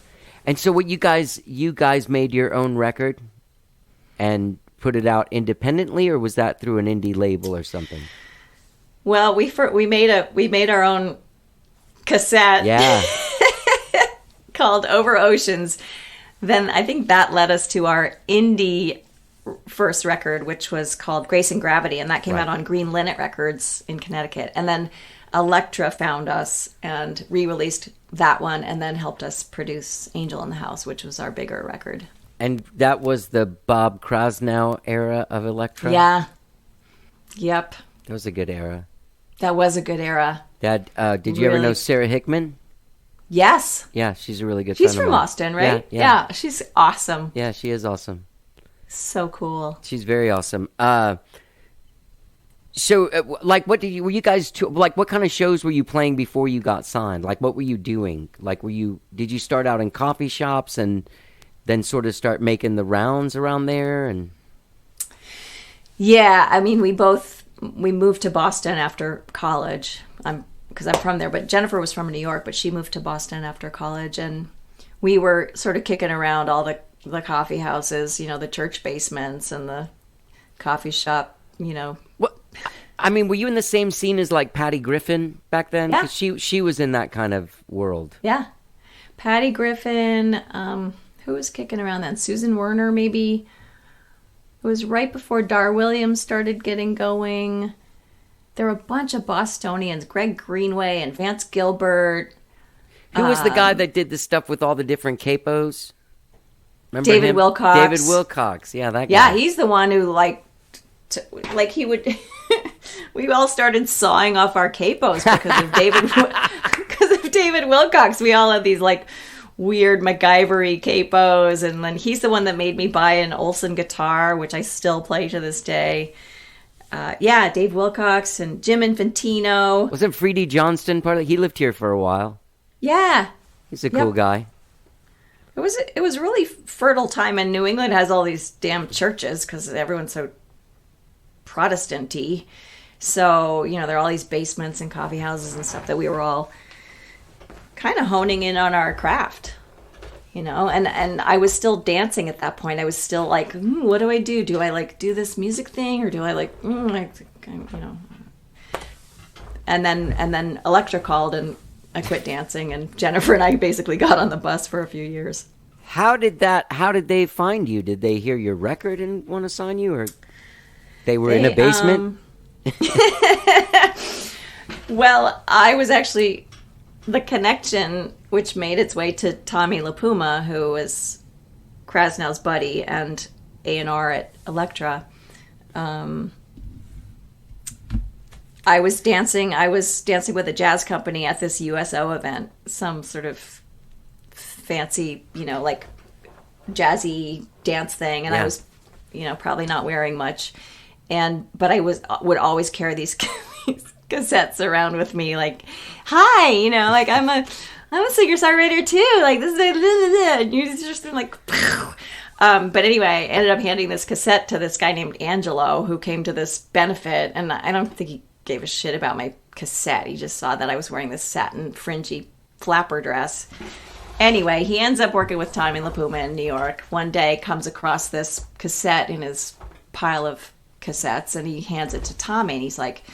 And so what you guys made your own record and put it out independently, or was that through an indie label or something? Well, we made our own cassette. Yeah. Called Over Oceans. Then I think that led us to our indie first record, which was called Grace and Gravity, and that came out on Green Linnet Records in Connecticut. And then Elektra found us and re-released that one, and then helped us produce Angel in the House, which was our bigger record. And that was the Bob Krasnow era of Elektra? Yeah. Yep. That was a good era. That was a good era. Did you ever know Sarah Hickman? Yes. Yeah, she's a really good She's friend of from mine. Austin, right? Yeah. She's awesome. Yeah, she is awesome. So cool. She's very awesome. So, like, what were you guys, what kind of shows were you playing before you got signed? Like, what were you doing? Like, did you start out in coffee shops and then sort of start making the rounds around there? And yeah, I mean, we moved to Boston after college. Because I'm from there, but Jennifer was from New York, but she moved to Boston after college, and we were sort of kicking around all the coffee houses, the church basements and the coffee shop, What? I mean, were you in the same scene as like Patty Griffin back then? Yeah. 'Cause she was in that kind of world. Yeah. Patty Griffin, who was kicking around then? Susan Werner, maybe. It was right before Dar Williams started getting going. There were a bunch of Bostonians, Greg Greenway and Vance Gilbert. Who was the guy that did the stuff with all the different capos? Remember David him? Wilcox. David Wilcox, yeah, that guy. Yeah, he's the one who he would. We all started sawing off our capos because of David Wilcox. We all had these like weird MacGyver-y capos, and then he's the one that made me buy an Olsen guitar, which I still play to this day. Dave Wilcox and Jim Infantino. Wasn't Freddie Johnston part of it? He lived here for a while. Yeah. He's a cool guy. It was really fertile time, and New England has all these damn churches because everyone's so Protestant-y. So, there are all these basements and coffee houses and stuff that we were all kind of honing in on our craft, and I was still dancing at that point. I was still like, what do I do? Do I like do this music thing, or do I like, and And then Electra called, and I quit dancing, and Jennifer and I basically got on the bus for a few years. How did they find you? Did they hear your record and want to sign you, or they were in a basement? Well, I was actually the connection which made its way to Tommy LaPuma, who was Krasnow's buddy and A&R at Electra. I was dancing with a jazz company at this USO event, some sort of fancy, like jazzy dance thing, and I was, probably not wearing much, but I would always carry these cassettes around with me, like, hi, like I'm a singer-songwriter too, like this is and you just like but anyway, I ended up handing this cassette to this guy named Angelo, who came to this benefit, and I don't think he gave a shit about my cassette. He just saw that I was wearing this satin fringy flapper dress. Anyway, he ends up working with Tommy LaPuma in New York. One day comes across this cassette in his pile of cassettes, and he hands it to Tommy, and he's like,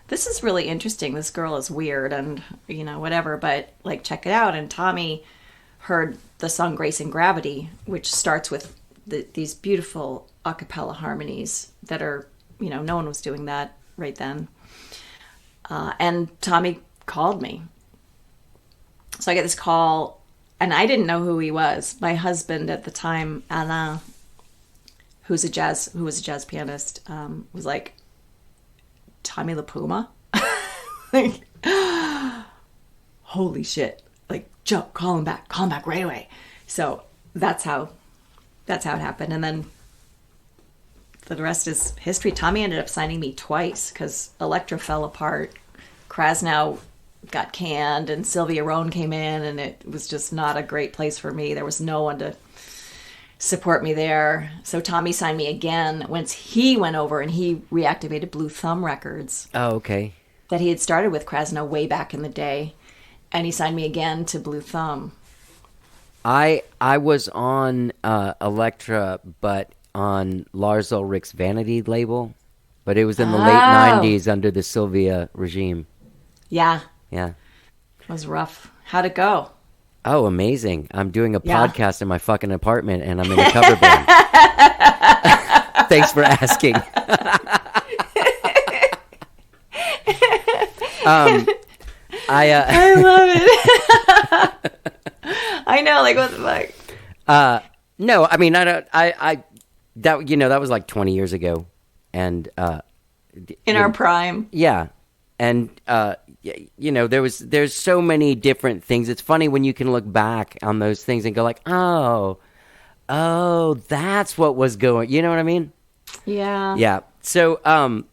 this is really interesting. This girl is weird and, whatever, but like, check it out. And Tommy heard the song Grace and Gravity, which starts with these beautiful a cappella harmonies that are, no one was doing that right then. And Tommy called me. So I get this call, and I didn't know who he was. My husband at the time, Alain, who was a jazz pianist, was like, Tommy LaPuma? Like, holy shit. Like, Joe, call him back right away. So that's how it happened. And then the rest is history. Tommy ended up signing me twice because Electra fell apart. Krasnow got canned, and Sylvia Rohn came in, and it was just not a great place for me. There was no one to support me there. So Tommy signed me again once he went over, and he reactivated Blue Thumb Records. Oh, okay. That he had started with Krasnow way back in the day. And he signed me again to Blue Thumb. I was on Electra, but on Lars Ulrich's Vanity label. But it was in the late 90s under the Sylvia regime. Yeah. Yeah. It was rough. How'd it go? Oh, amazing. I'm doing a podcast in my fucking apartment, and I'm in a cover band. Thanks for asking. I love it. I know, like, what the fuck? No, I mean, that was like 20 years ago. And, in our prime. Yeah. And, there's so many different things. It's funny when you can look back on those things and go like, oh, that's what was going, you know what I mean? Yeah. Yeah. So, all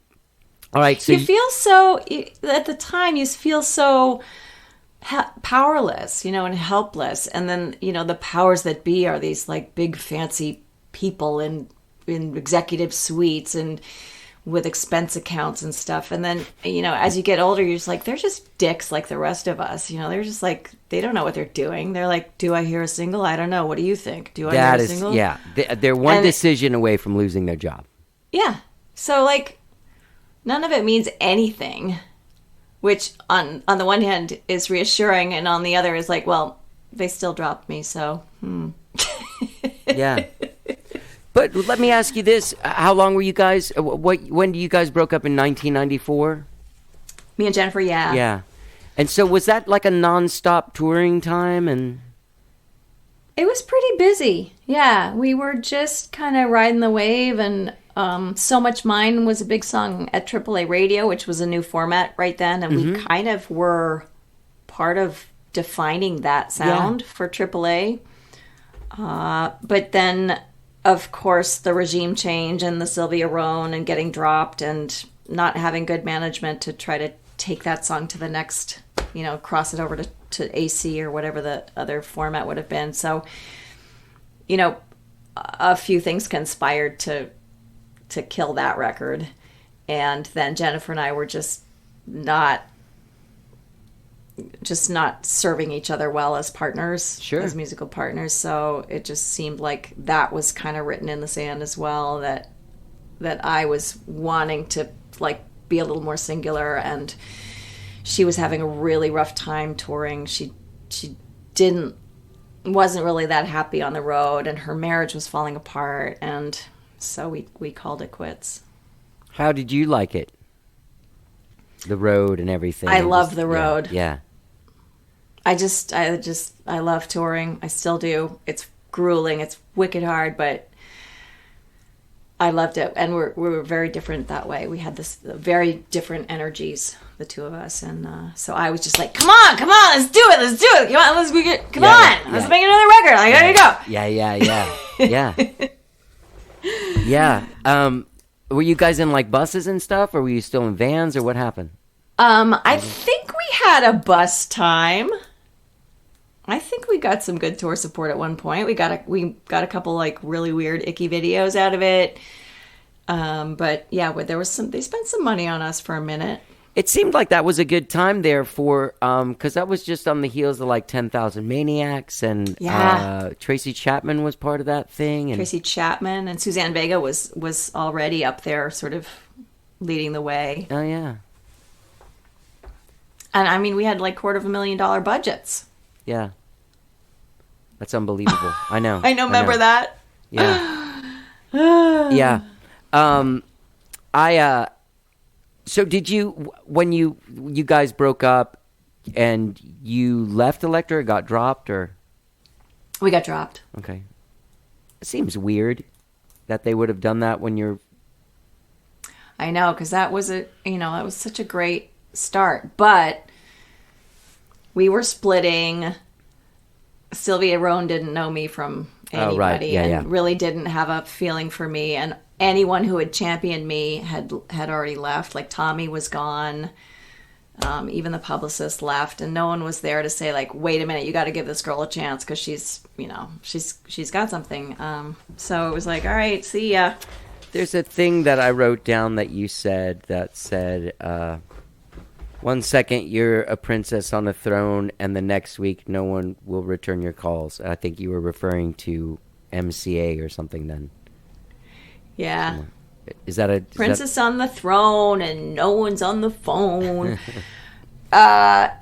right. So you feel so, at the time, you feel so powerless, and helpless. And then, the powers that be are these like big fancy people in executive suites and with expense accounts and stuff. And then, as you get older, you're just like, they're just dicks like the rest of us. They're just like, they don't know what they're doing. They're like, do I hear a single? I don't know. What do you think? Do I hear a single? Yeah. They're one decision away from losing their job. Yeah. So like, none of it means anything, which on the one hand is reassuring, and on the other is like, well, they still dropped me, so Yeah. But let me ask you this. How long were you guys, when you guys broke up in 1994? Me and Jennifer, yeah. Yeah. And so was that like a non-stop touring time? And it was pretty busy. Yeah. We were just kind of riding the wave, and So Much Mine was a big song at AAA Radio, which was a new format right then, and we kind of were part of defining that sound for AAA. But then, of course, the regime change and the Sylvia Rohn and getting dropped and not having good management to try to take that song to the next, cross it over to AC or whatever the other format would have been. So, a few things conspired to kill that record. And then Jennifer and I were just not serving each other well as partners, as musical partners. So it just seemed like that was kind of written in the sand as well, that I was wanting to like be a little more singular and she was having a really rough time touring. She wasn't really that happy on the road, and her marriage was falling apart, and so we called it quits. How did you like it? The road and everything. I love the road. Yeah. I love touring. I still do. It's grueling. It's wicked hard, but I loved it. And we were very different that way. We had this very different energies, the two of us. And so I was just like, come on, let's do it. Come on, let's make another record. I gotta go. Yeah. Were you guys in like buses and stuff, or were you still in vans, or what happened? I think we had a bus time. I think we got some good tour support at one point. We got a couple like really weird icky videos out of it. But yeah, they spent some money on us for a minute. It seemed like that was a good time there for because that was just on the heels of like 10,000 Maniacs, and Tracy Chapman was part of that thing. And Tracy Chapman and Suzanne Vega was already up there, sort of leading the way. Oh yeah. And I mean, we had like $250,000 budgets. Yeah. That's unbelievable. I know. Remember that? Yeah. Yeah. So did you, when you guys broke up and you left Elektra, or got dropped, or? We got dropped. Okay. It seems weird that they would have done that when you're. I know, because that was such a great start, but we were splitting. Sylvia Rohn didn't know me from anybody, really didn't have a feeling for me, and anyone who had championed me had already left. Like Tommy was gone, even the publicist left, and no one was there to say like, wait a minute, you got to give this girl a chance because she's got something. So it was like, all right, see ya. There's a thing that I wrote down that you said that said, 1 second you're a princess on a throne, and the next week no one will return your calls. I think you were referring to MCA or something then. Yeah. Is that a... Princess on the throne and no one's on the phone. Yeah,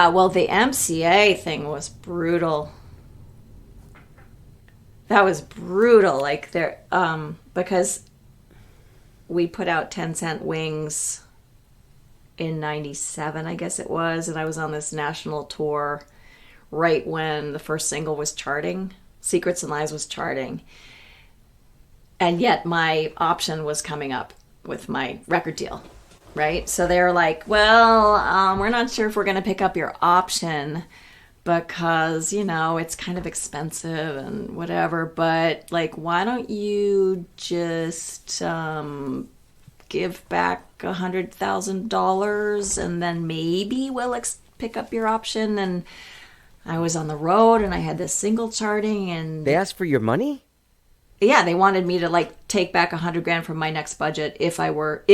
well, the MCA thing was brutal. That was brutal. Like, there, because we put out 10 Cent Wings in 97, I guess it was, and I was on this national tour right when the first single was charting. Secrets and Lies was charting. And yet my option was coming up with my record deal, right? So they were like, well, we're not sure if we're going to pick up your option because, it's kind of expensive and whatever, but, like, why don't you just give back $100,000 and then maybe we'll pick up your option. And I was on the road and I had this single charting, and They asked for your money? Yeah, they wanted me to like take back $100,000 from my next budget if they were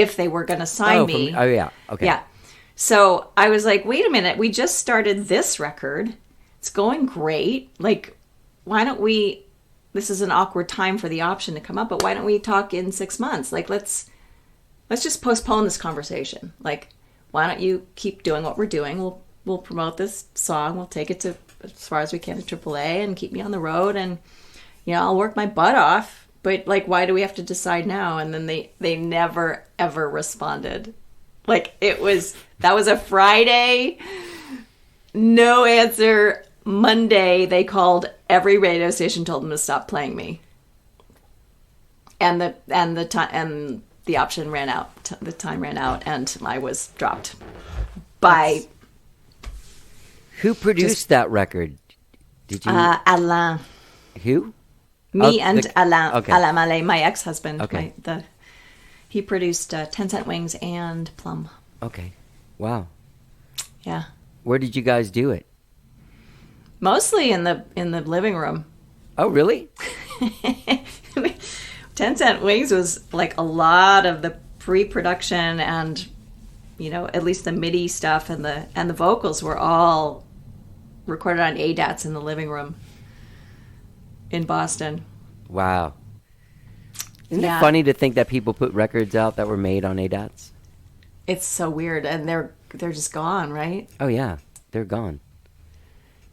going to sign me. Oh yeah, okay. Yeah. So I was like, wait a minute, we just started this record. It's going great. Like, why don't we, this is an awkward time for the option to come up, but why don't we talk in 6 months? Like, let's just postpone this conversation. Like, why don't you keep doing what we're doing? We'll promote this song. We'll take it to as far as we can to AAA and keep me on the road, and I'll work my butt off. But like, why do we have to decide now? And then they never ever responded. Like, that was a Friday, no answer. Monday they called every radio station, told them to stop playing me, and the option ran out. The time ran out, and I was dropped by. Who produced that record? Did you? Alain. Who? Me and Alain. Okay. Alain Mallet, my ex-husband. Okay. He produced 10 Cent Wings and Plum. Okay. Wow. Yeah. Where did you guys do it? Mostly in the living room. Oh, really? 10 Cent Wings was like a lot of the pre-production and, at least the MIDI stuff and the vocals were all recorded on ADATs in the living room in Boston. Wow. Isn't it funny to think that people put records out that were made on ADATs? It's so weird, and they're just gone, right? Oh yeah, they're gone.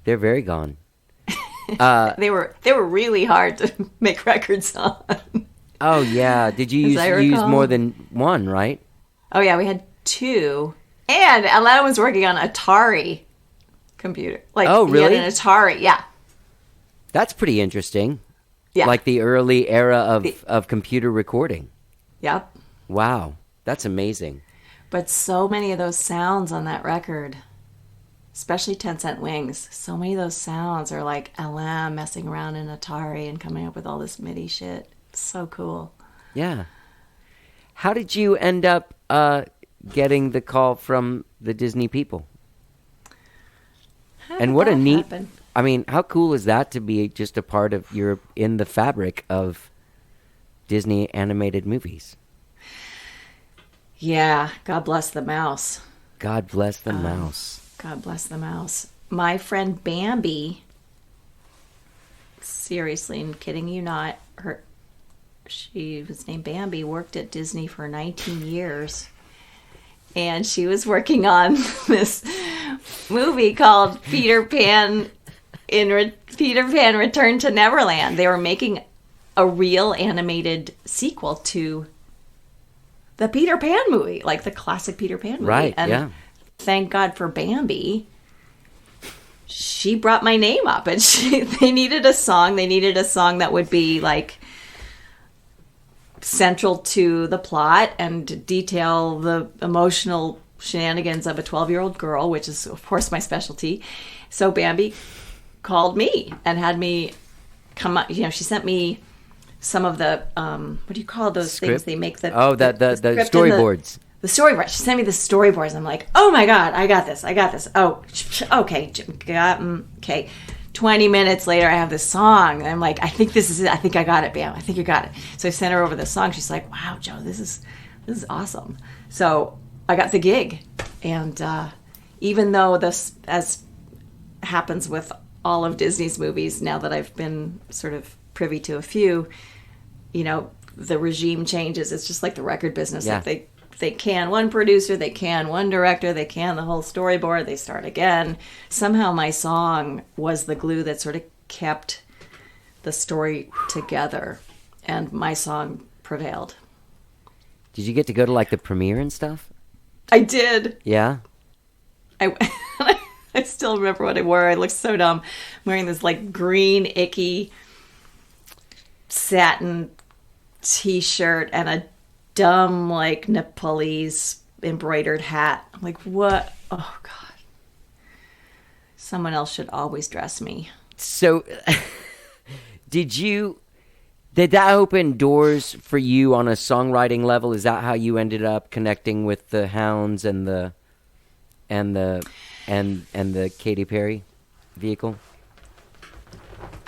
They're very gone. They were really hard to make records on. Oh yeah, did you use more than one, right? Oh yeah, we had 2, and Alana was working on Atari computer. Like, oh really? An Atari, yeah. That's pretty interesting. Yeah, like the early era of computer recording. Yep. Wow, that's amazing. But so many of those sounds on that record, especially 10 Cent Wings, so many of those sounds are like Alain messing around in Atari and coming up with all this MIDI shit. It's so cool. Yeah. How did you end up getting the call from the Disney people? And what a neat... happen? I mean, how cool is that to be just a part of in the fabric of Disney animated movies? Yeah, God bless the mouse. God bless the mouse. God bless the mouse. My friend Bambi, seriously, I'm kidding you not, she was named Bambi, worked at Disney for 19 years. And she was working on this movie called Peter Pan Return to Neverland. They were making a real animated sequel to the Peter Pan movie, like the classic Peter Pan movie. Right, and yeah. Thank God for Bambi. She brought my name up, and they needed a song. They needed a song that would be like central to the plot and detail the emotional shenanigans of a 12-year-old girl, which is, of course, my specialty. So Bambi called me and had me come up. You know, she sent me some of the what do you call those Script? things they make the the storyboards. The storyboard. She sent me the storyboards. I'm like, oh my God, I got this. Oh, okay. Okay. 20 minutes later, I have this song. And I'm like, I think this is it. I think I got it, Bam. I think you got it. So I sent her over the song. She's like, wow, Joe, this is awesome. So I got the gig. And even though this, as happens with all of Disney's movies, now that I've been sort of privy to a few, you know, the regime changes. It's just like the record business. Yeah. Like they can one producer, they can one director, they can the whole storyboard, they start again. Somehow my song was the glue that sort of kept the story together, and my song prevailed. Did you get to go to like the premiere and stuff? I did. Yeah. I still remember what I wore. I looked so dumb. I'm wearing this like green, icky satin t-shirt and a dumb like Nepalese embroidered hat. I'm like, what? Oh God. Someone else should always dress me. So did that open doors for you on a songwriting level? Is that how you ended up connecting with the Hounds and the Katy Perry vehicle?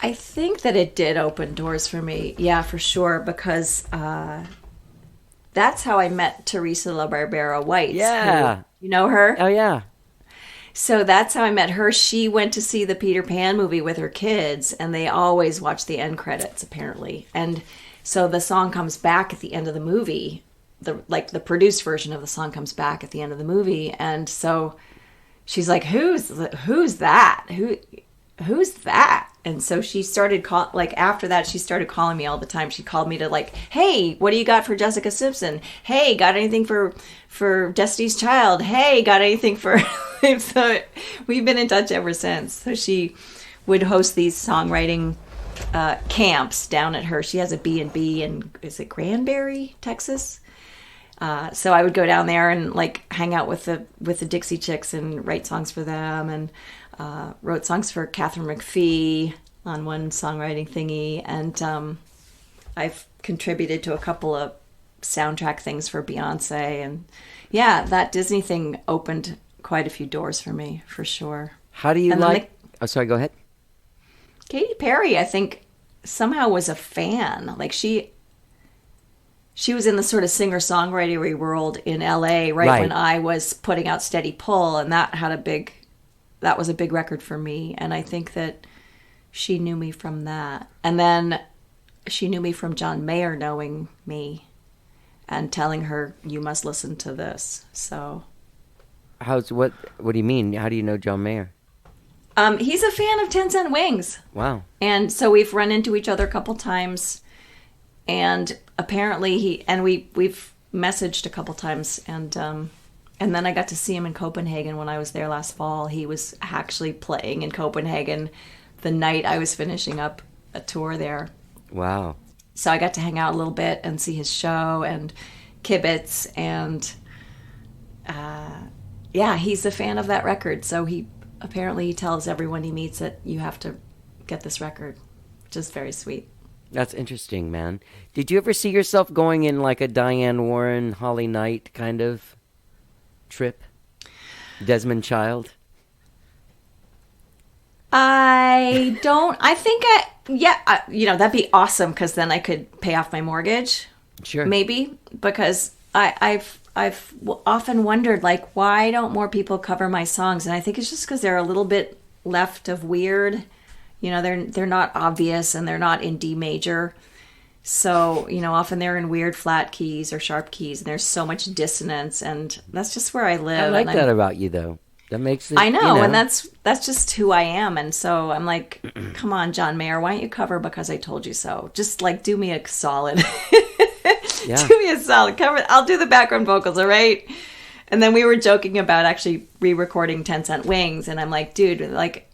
I think that it did open doors for me. Yeah, for sure. Because that's how I met Teresa La Barbera White. Yeah. You know her? Oh, yeah. So that's how I met her. She went to see the Peter Pan movie with her kids, and they always watch the end credits, apparently. And so the song comes back at the end of the movie. The produced version of the song comes back at the end of the movie. And so she's like, who's that? Who's that? And so she started after that, she started calling me all the time. She called me to like, hey, what do you got for Jessica Simpson? Hey, got anything for Destiny's Child? Hey, got anything for... So we've been in touch ever since. So she would host these songwriting camps down at her. She has a B&B in, is it Granbury, Texas? So I would go down there and like hang out with the Dixie Chicks and write songs for them, and wrote songs for Catherine McPhee on one songwriting thingy, and I've contributed to a couple of soundtrack things for Beyonce, and yeah, that Disney thing opened quite a few doors for me, for sure. How do you oh, sorry, go ahead. Katy Perry, I think, somehow was a fan. Like she was in the sort of singer-songwriter world in LA right when I was putting out Steady Pull, and that was a big record for me. And I think that she knew me from that. And then she knew me from John Mayer knowing me. and telling her, you must listen to this. So What do you mean? How do you know John Mayer? he's a fan of 10 Cent Wings. Wow. And so we've run into each other a couple times, and apparently we've messaged a couple times, and then I got to see him in Copenhagen when I was there last fall. He was actually playing in Copenhagen the night I was finishing up a tour there. Wow. So I got to hang out a little bit and see his show and kibitz, and he's a fan of that record. So he tells everyone he meets that you have to get this record, which is very sweet. That's interesting, man. Did you ever see yourself going in like a Diane Warren, Holly Knight kind of trip? Desmond Child? I don't. I think that'd be awesome, because then I could pay off my mortgage. Sure. Maybe, because I've often wondered, like, why don't more people cover my songs? And I think it's just because they're a little bit left of weird. You know, they're not obvious, and they're not in D major. So, you know, often they're in weird flat keys or sharp keys, and there's so much dissonance, and that's just where I live. I like that about you, though. That makes it, I know, and that's just who I am. And so I'm like, come on, John Mayer, why don't you cover Because I Told You So? Just like do me a solid. Yeah. Do me a solid. Cover. I'll do the background vocals, all right? And then we were joking about actually re-recording 10 Cent Wings, and I'm like, dude, like,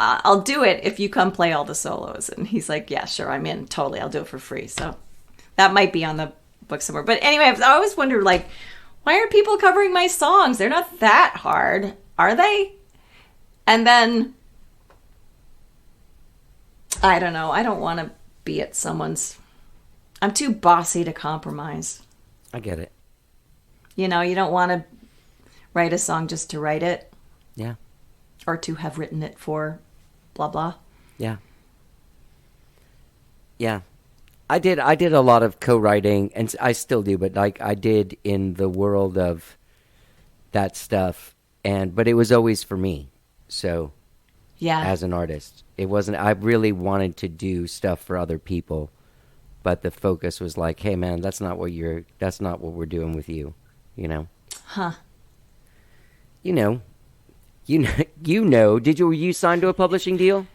I'll do it if you come play all the solos. And he's like, yeah, sure, I'm in. Totally, I'll do it for free. So that might be on the book somewhere. But anyway, I always wondered, like, why are people covering my songs? They're not that hard, are they? And then, I don't know. I don't want to be at someone's... I'm too bossy to compromise. I get it. You know, you don't want to write a song just to write it. Yeah. Or to have written it for blah, blah. Yeah. Yeah. I did a lot of co-writing, and I still do, but like I did in the world of that stuff, but it was always for me. So, yeah, as an artist, it wasn't. I really wanted to do stuff for other people, but the focus was like, hey, man, that's not what we're doing with you, you know? Huh? You know. Were you signed to a publishing deal?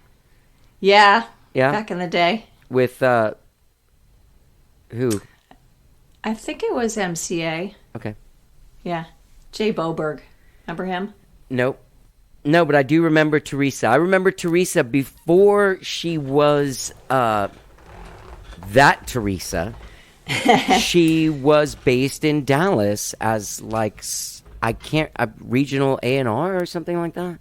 Yeah. Yeah. Back in the day. With who? I think it was MCA. Okay. Yeah. Jay Boberg. Remember him? Nope. No, but I do remember Teresa. I remember Teresa before she was that Teresa. She was based in Dallas as like a regional A&R or something like that.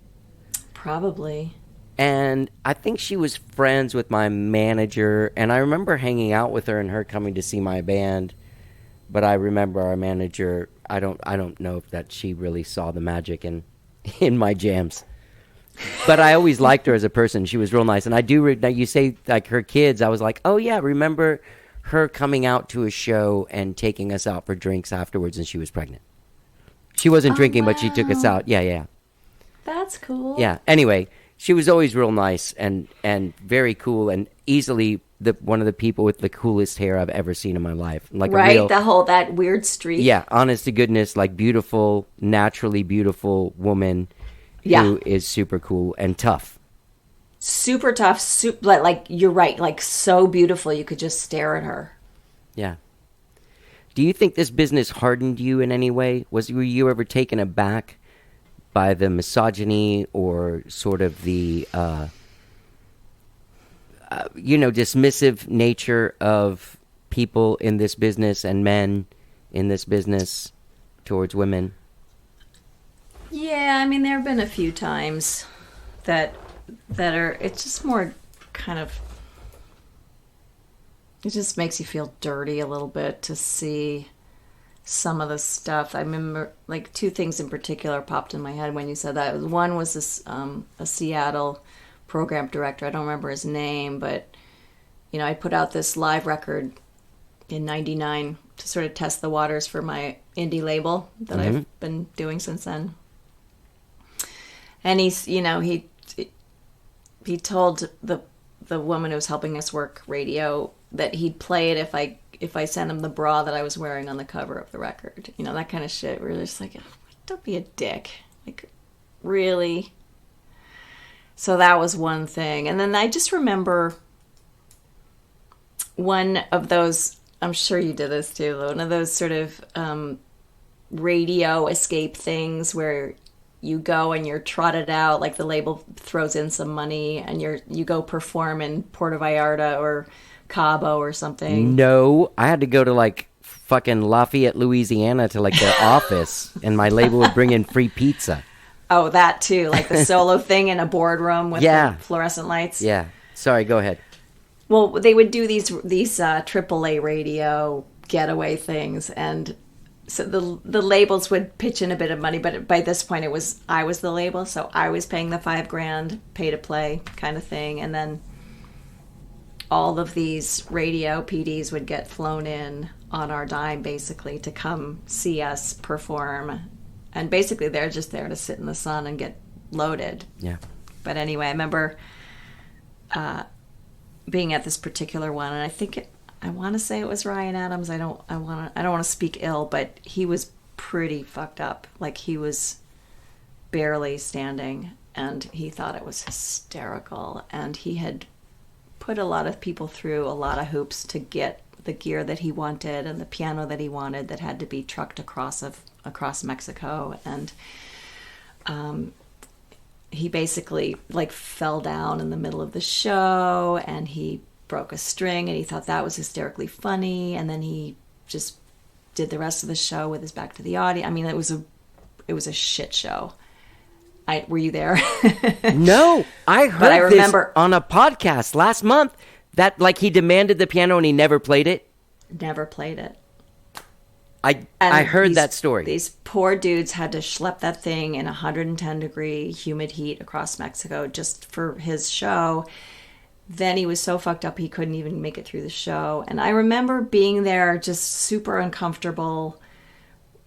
Probably. And I think she was friends with my manager, and I remember hanging out with her and her coming to see my band. But I remember our manager. I don't know if that she really saw the magic in my jams. But I always liked her as a person. She was real nice. And I do. You say like her kids. I was like, oh yeah, remember her coming out to a show and taking us out for drinks afterwards, and she was pregnant. She wasn't drinking, but she took us out. Yeah. That's cool. Yeah. Anyway. She was always real nice and very cool, and easily one of the people with the coolest hair I've ever seen in my life. Like right, that weird streak. Yeah, honest to goodness, like beautiful, naturally beautiful woman who is super cool and tough. Super tough, like you're right, like so beautiful you could just stare at her. Yeah. Do you think this business hardened you in any way? Were you ever taken aback by the misogyny or sort of the, dismissive nature of people in this business and men in this business towards women? Yeah, I mean, there have been a few times that are, it's just more kind of, it just makes you feel dirty a little bit to see some of the stuff. I remember, like, two things in particular popped in my head when you said that. One was this a Seattle program director. I don't remember his name, but I put out this live record in '99 to sort of test the waters for my indie label that I've been doing since then. And he told the woman who was helping us work radio that he'd play it if I sent him the bra that I was wearing on the cover of the record. You know, that kind of shit. We're just like, don't be a dick. Like, really? So that was one thing. And then I just remember one of those, I'm sure you did this too, one of those sort of radio escape things where you go and you're trotted out, like the label throws in some money and you go perform in Puerto Vallarta or Cabo or something. No, I had to go to like fucking Lafayette, Louisiana to like their office, and my label would bring in free pizza. Oh, that too, like the solo thing in a boardroom with the fluorescent lights. Yeah. Sorry, go ahead. Well, they would do these AAA radio getaway things, and so the labels would pitch in a bit of money, but by this point I was the label, so I was paying the $5,000 pay to play kind of thing, and then all of these radio PDs would get flown in on our dime basically to come see us perform, and basically they're just there to sit in the sun and get loaded. Yeah. But anyway, I remember being at this particular one, and I want to say it was Ryan Adams. I don't want to speak ill, but he was pretty fucked up. Like, he was barely standing, and he thought it was hysterical. And he had put a lot of people through a lot of hoops to get the gear that he wanted and the piano that he wanted that had to be trucked across Mexico. And he basically like fell down in the middle of the show, and he broke a string, and he thought that was hysterically funny, and then he just did the rest of the show with his back to the audience. I mean, it was a shit show. Were you there? No, I heard this on a podcast last month that like he demanded the piano and he never played it. Never played it. I heard that story. These poor dudes had to schlep that thing in 110-degree humid heat across Mexico just for his show. Then he was so fucked up he couldn't even make it through the show. And I remember being there just super uncomfortable,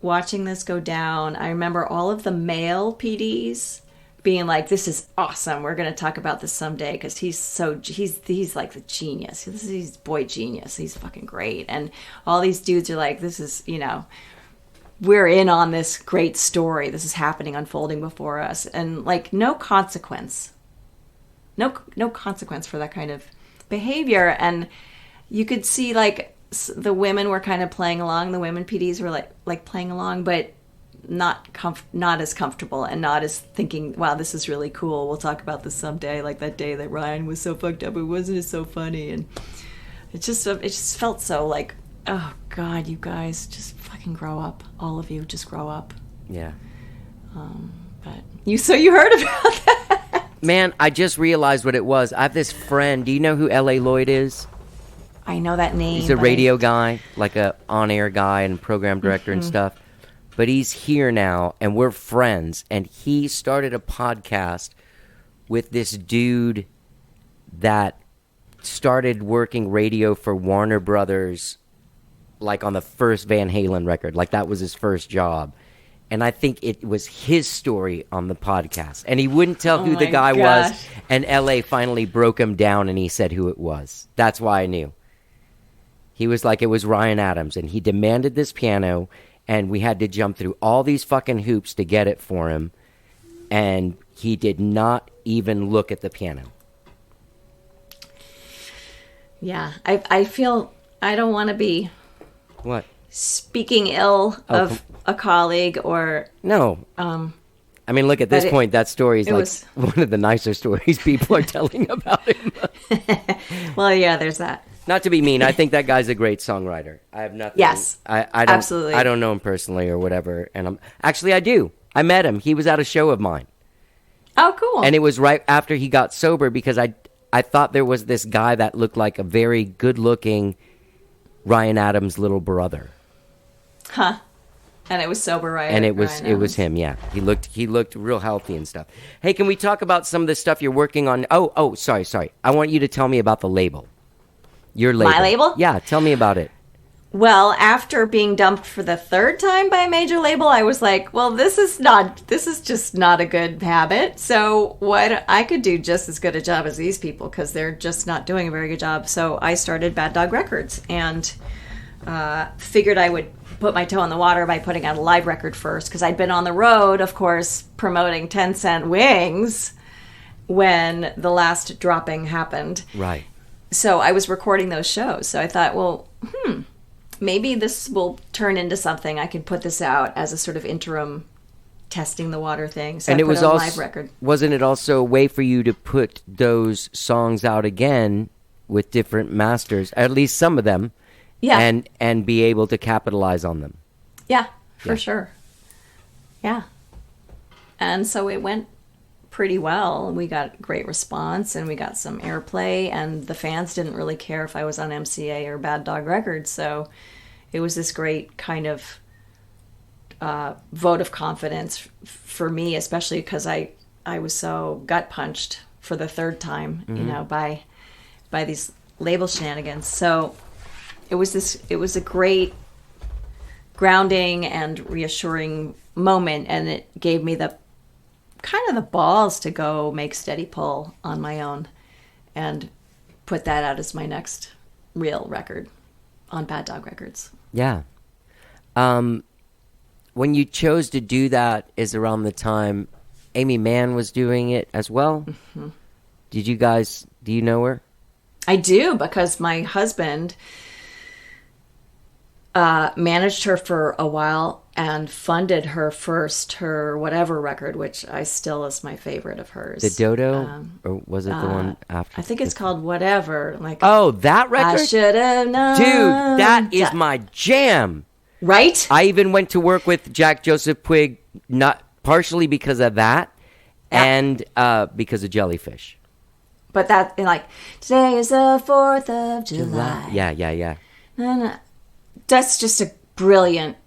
watching this go down. I remember all of the male PDs being like, this is awesome. We're going to talk about this someday because he's like the genius. He's boy genius. He's fucking great. And all these dudes are like, this is, we're in on this great story. This is happening, unfolding before us. And like no consequence. No consequence for that kind of behavior. And you could see like the women were kind of playing along. The women PDs were like playing along, but not as comfortable and not as thinking, wow, this is really cool. We'll talk about this someday. Like that day that Ryan was so fucked up, it wasn't so funny. And it just felt so like, oh God, you guys just fucking grow up. All of you just grow up. Yeah. But you heard about that? Man, I just realized what it was. I have this friend. Do you know who L.A. Lloyd is? I know that name. He's a radio guy, like a on-air guy and program director and stuff. But he's here now, and we're friends. And he started a podcast with this dude that started working radio for Warner Brothers, like on the first Van Halen record. Like that was his first job. And I think it was his story on the podcast. And he wouldn't tell who the guy was. And L.A. finally broke him down, and he said who it was. That's why I knew. He was like, it was Ryan Adams, and he demanded this piano, and we had to jump through all these fucking hoops to get it for him, and he did not even look at the piano. Yeah, I feel I don't want to be... What? Speaking ill of a colleague or... No. I mean, look, at this point, that story is like one of the nicer stories people are telling about him. Well, yeah, there's that. Not to be mean, I think that guy's a great songwriter. I have nothing. Yes, I don't, absolutely. I don't know him personally or whatever, and I do. I met him. He was at a show of mine. Oh, cool. And it was right after he got sober because I thought there was this guy that looked like a very good-looking Ryan Adams' little brother. Huh. And it was sober, right? And it was him, yeah. He looked real healthy and stuff. Hey, can we talk about some of the stuff you're working on? Oh, sorry. I want you to tell me about the label. Your label. My label? Yeah, tell me about it. Well, after being dumped for the third time by a major label, I was like, well, this is just not a good habit. So what I could do just as good a job as these people because they're just not doing a very good job. So I started Bad Dog Records, and figured I would put my toe in the water by putting out a live record first, because I'd been on the road, of course, promoting 10 Cent Wings when the last dropping happened. Right. So I was recording those shows. So I thought, well, maybe this will turn into something. I could put this out as a sort of interim testing the water thing. So And I it put was a also, live record. wasn't it also a way for you to put those songs out again with different masters, at least some of them, Yeah. and be able to capitalize on them? Yeah, for Yeah. sure. Yeah. And so it went pretty well. We got great response and we got some airplay, and the fans didn't really care if I was on MCA or Bad Dog Records. So it was this great kind of vote of confidence for me, especially because I was so gut punched for the third time, you know, by these label shenanigans. So it was a great grounding and reassuring moment, and it gave me the kind of the balls to go make Steady Pull on my own and put that out as my next real record on Bad Dog Records. Yeah. When you chose to do that is around the time Amy Mann was doing it as well? Mm-hmm. Do you know her? I do, because my husband managed her for a while and funded her whatever record, which I still is my favorite of hers. The Dodo? Or was it the one after? I think it's called Whatever. Like, Oh, that record? I should have known. Dude, that is my jam. Right? I even went to work with Jack Joseph Puig, not partially because of that, Yeah. and because of Jellyfish. But that, like, today is the 4th of July. Yeah. No. That's just a brilliant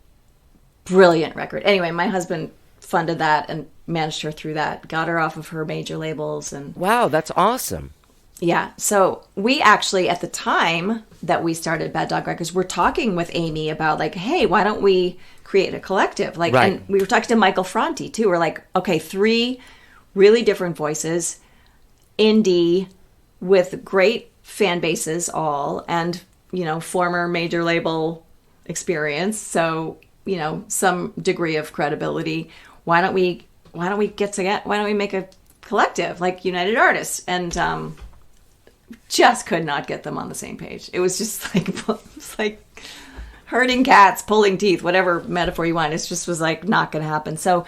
record. Anyway, my husband funded that and managed her through that, got her off of her major labels. And Wow, that's awesome. yeah, so we actually, at the time that we started Bad Dog Records, we're talking with Amy about, like, hey, why don't we create a collective? Like, Right. And we were talking to Michael Franti too. We're like, okay, 3 really different voices, indie, with great fan bases all, and, you know, former major label experience, so, you know, some degree of credibility. Why don't we get together? Why don't we make a collective like United Artists? And just could not get them on the same page. It was just like, it's like herding cats, pulling teeth, whatever metaphor you want. It just was like not going to happen. So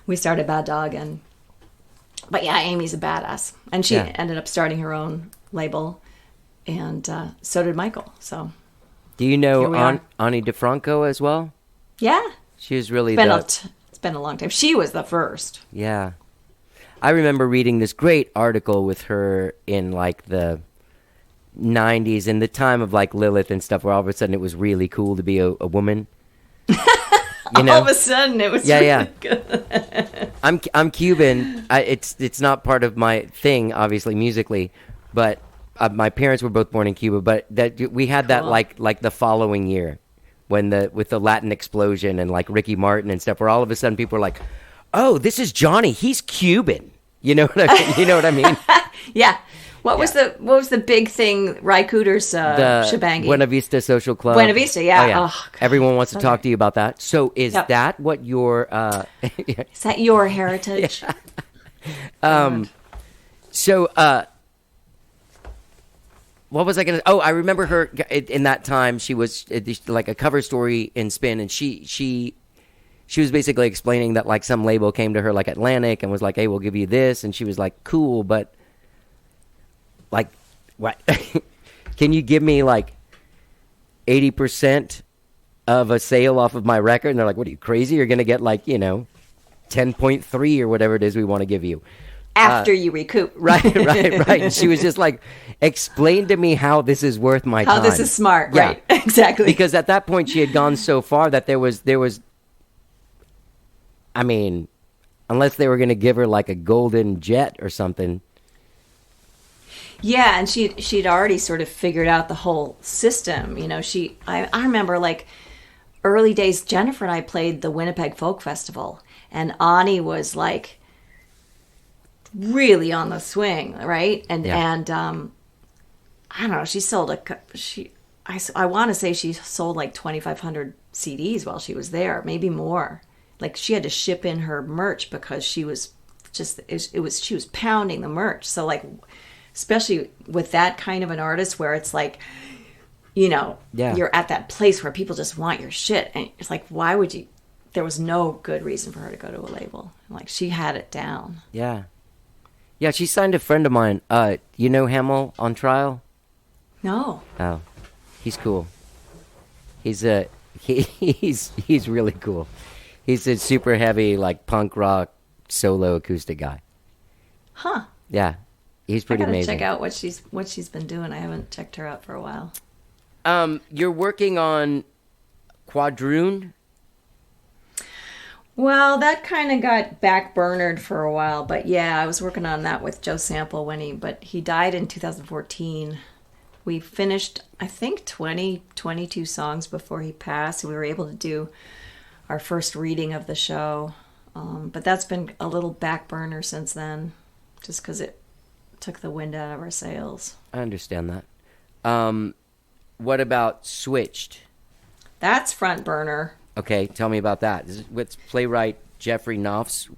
we started Bad Dog, but yeah, Amy's a badass, and she ended up starting her own label, and so did Michael. So Do you know are. Ani DeFranco as well? yeah, She was really it's been a long time. She was the first. Yeah. I remember reading this great article with her in like the 90s, in the time of like Lilith and stuff, where all of a sudden it was really cool to be a woman. You know? All of a sudden it was really good. I'm Cuban. It's not part of my thing, obviously, musically, but my parents were both born in Cuba. But that we had that Cool. like the following year, when with the Latin explosion and like Ricky Martin and stuff, where all of a sudden people were like, "Oh, this is Johnny. He's Cuban." You know what I mean? You know what I mean? Yeah. What was the big thing? Ry Cooter's The shebangy. Buena Vista Social Club. Buena Vista, yeah. Oh, Oh, God. Everyone wants to talk to you about that. So is Yep. that what your Is that your heritage? So, what was I going to... Oh, I remember her in that time. She was like a cover story in Spin, and she was basically explaining that like some label came to her, like Atlantic, and was like, "Hey, we'll give you this," and she was like, "Cool, but like, what? Can you give me like 80% of a sale off of my record?" And they're like, "What are you, crazy? You're going to get like, 10.3 or whatever it is we want to give you." After you recoup. Right. And she was just like, explain to me how this is worth my time. How this is smart, Yeah. right. Exactly. Because at that point she had gone so far that there was, I mean, unless they were going to give her like a golden jet or something. Yeah, and she'd already sort of figured out the whole system. I remember like early days, Jennifer and I played the Winnipeg Folk Festival, and Ani was like really on the swing, right? And I don't know, she sold I want to say she sold like 2,500 CDs while she was there, maybe more. Like she had to ship in her merch because she was she was pounding the merch. So like, especially with that kind of an artist where it's like, you're at that place where people just want your shit. And it's like, why would you? There was no good reason for her to go to a label. Like she had it down. Yeah. Yeah, she signed a friend of mine. You know Hamel on Trial? No. Oh, he's cool. He's he's really cool. He's a super heavy, like, punk rock solo acoustic guy. Huh. Yeah, he's pretty amazing. Check out what she's been doing. I haven't checked her out for a while. You're working on Quadroon? Well, that kind of got backburnered for a while, but yeah, I was working on that with Joe Sample but he died in 2014. We finished, I think, 22 songs before he passed. We were able to do our first reading of the show, but that's been a little back burner since then, just because it took the wind out of our sails. I understand that. What about Switched? That's front burner. Okay, tell me about that. This is with playwright Jeffrey Knopf's.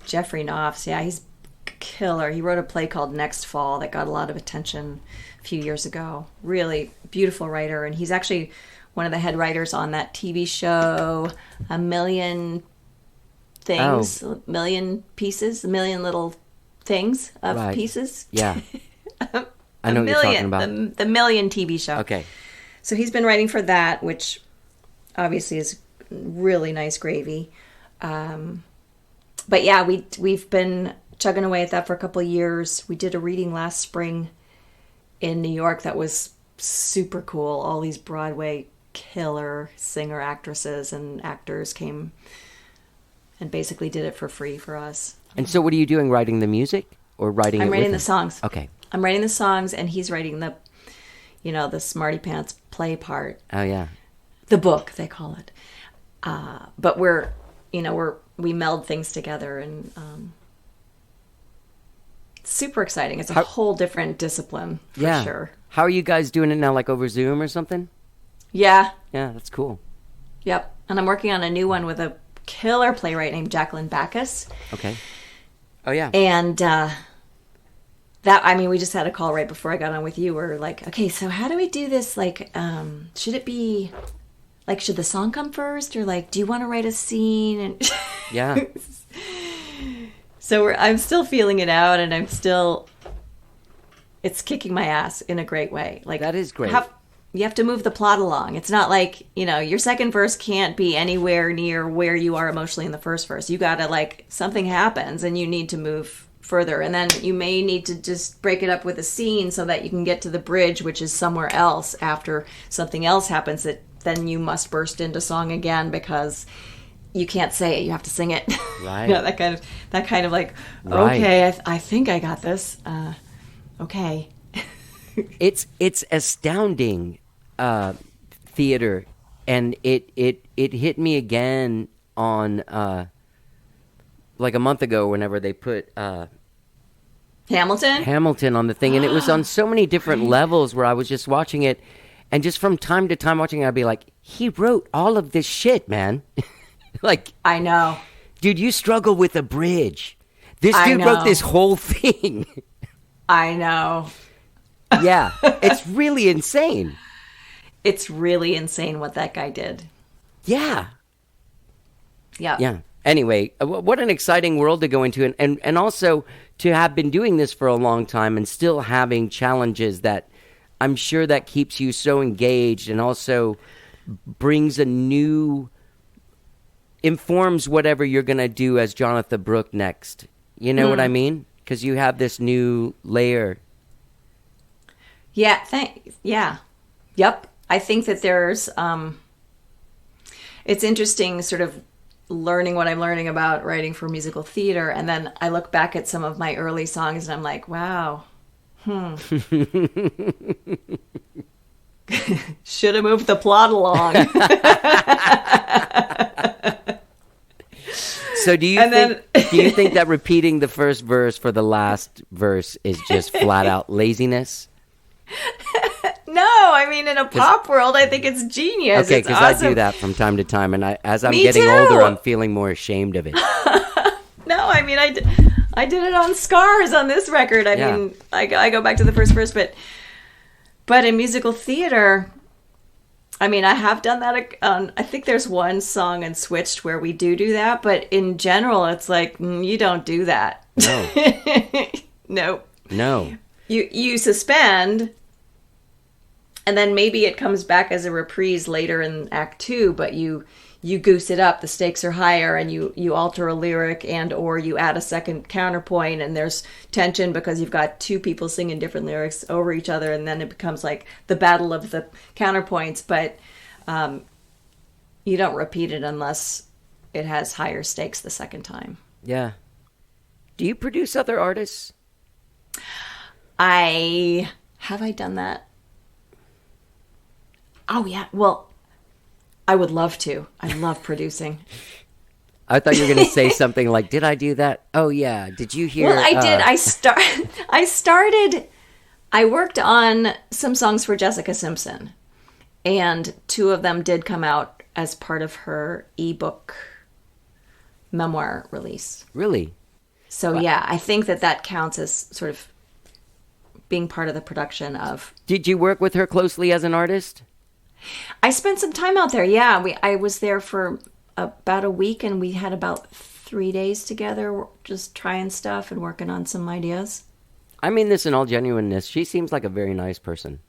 Jeffrey Knopf's, yeah, he's killer. He wrote a play called Next Fall that got a lot of attention a few years ago. Really beautiful writer, and he's actually one of the head writers on that TV show, A Million Things, A Million Pieces, A Million Little Things of Pieces. Yeah. I know what you're talking about. The Million TV show. Okay. So he's been writing for that, which obviously is really nice gravy. But yeah, we've been chugging away at that for a couple of years. We did a reading last spring in New York that was super cool. All these Broadway killer singer actresses and actors came and basically did it for free for us. And so what are you doing, writing the music or writing it with him? I'm writing the songs. Okay. I'm writing the songs and he's writing the smarty pants play part. Oh, yeah. The book, they call it. But we meld things together and it's super exciting. It's a whole different discipline for sure. How are you guys doing it now, like over Zoom or something? Yeah. Yeah, that's cool. Yep. And I'm working on a new one with a killer playwright named Jacqueline Backus. Okay. Oh, yeah. And we just had a call right before I got on with you. We're like, okay, so how do we do this? Like, should it be, like, should the song come first? Or, like, do you want to write a scene? And yeah. So I'm still feeling it out, and it's kicking my ass in a great way. Like, that is great. You have to move the plot along. It's not like, your second verse can't be anywhere near where you are emotionally in the first verse. You got to, like, something happens, and you need to move further. And then you may need to just break it up with a scene so that you can get to the bridge, which is somewhere else after something else happens that then you must burst into song again because you can't say it. You have to sing it. Right. That kind of like, right. Okay, I think I got this. Okay. It's astounding theater, and it hit me again on like a month ago whenever they put Hamilton on the thing, and it was on so many different levels where I was just watching it, and just from time to time watching it, I'd be like, he wrote all of this shit, man. Like, I know. Dude, you struggle with a bridge. This dude wrote this whole thing. I know. Yeah, it's really insane. It's really insane what that guy did. Yeah. Yeah. Yeah. Anyway, what an exciting world to go into, and also to have been doing this for a long time and still having challenges that I'm sure that keeps you so engaged and also brings informs whatever you're going to do as Jonatha Brooke next. You know what I mean? Because you have this new layer. Yeah. Yeah. Yep. I think that there's, it's interesting sort of learning what I'm learning about writing for musical theater. And then I look back at some of my early songs and I'm like, wow. Should have moved the plot along. So do you think that repeating the first verse for the last verse is just flat out laziness? No, I mean, in a pop world, I think it's genius. Okay, It's because I do awesome. that from time to time, and as I'm Me getting too. older, I'm feeling more ashamed of it. No, I mean, I did it on Scars on this record. I Yeah. mean, I go back to the first verse, but in musical theater, I mean, I have done that. I think there's one song in Switched where we do that, but in general, it's like, you don't do that. No. Nope. No. You suspend, and then maybe it comes back as a reprise later in Act 2, but you goose it up. The stakes are higher, and you alter a lyric, and or you add a second counterpoint, and there's tension because you've got two people singing different lyrics over each other, and then it becomes like the battle of the counterpoints. But you don't repeat it unless it has higher stakes the second time. Yeah. Do you produce other artists? Have I done that? Oh yeah. Well, I would love to. I love producing. I thought you were going to say something like, did I do that? Oh, yeah. Did you hear? Well, I did. I worked on some songs for Jessica Simpson, and two of them did come out as part of her ebook memoir release. Really? So yeah, I think that counts as sort of being part of the production of. Did you work with her closely as an artist? I spent some time out there. Yeah, I was there for about a week, and we had about 3 days together, just trying stuff and working on some ideas. I mean this in all genuineness. She seems like a very nice person.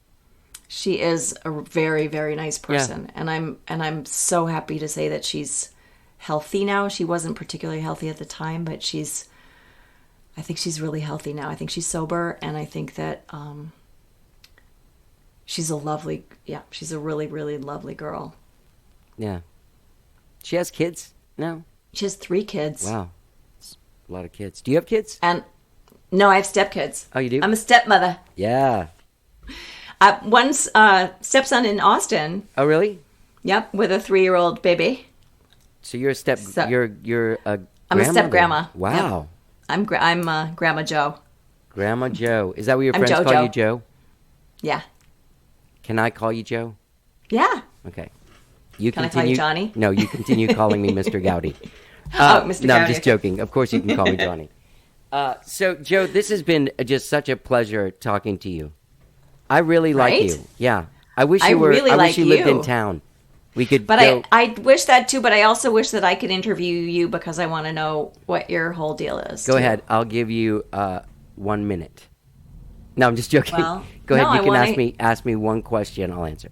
She is a very, very nice person, and I'm so happy to say that she's healthy now. She wasn't particularly healthy at the time, but I think she's really healthy now. I think she's sober, and I think that she's a really, really lovely girl. Yeah. She has kids now? She has 3 kids. Wow. That's a lot of kids. Do you have kids? And no, I have stepkids. Oh, you do? I'm a stepmother. Yeah. One stepson in Austin. Oh, really? Yep, with a 3-year-old baby. So you're a you're a I'm a step grandma. Wow. Yep. I'm Grandma Joe. Grandma Joe. Is that what your I'm friends call JoJo. you, Joe? Yeah. Can I call you Joe? Yeah. Okay. Can I call you Johnny? No, you continue calling me Mr. Gowdy. Mr. No, I'm Gowdy. just joking. Of course you can call me Johnny. So, Joe, this has been just such a pleasure talking to you. I really like Right? you. Yeah. I wish I you were. really I wish like you lived in you. town. We could But go. I wish that too, but I also wish that I could interview you because I want to know what your whole deal is. Go too. ahead. I'll give you 1 minute. No, I'm just joking. Well, Go ahead. no, You I can wanna- ask me one question. I'll answer.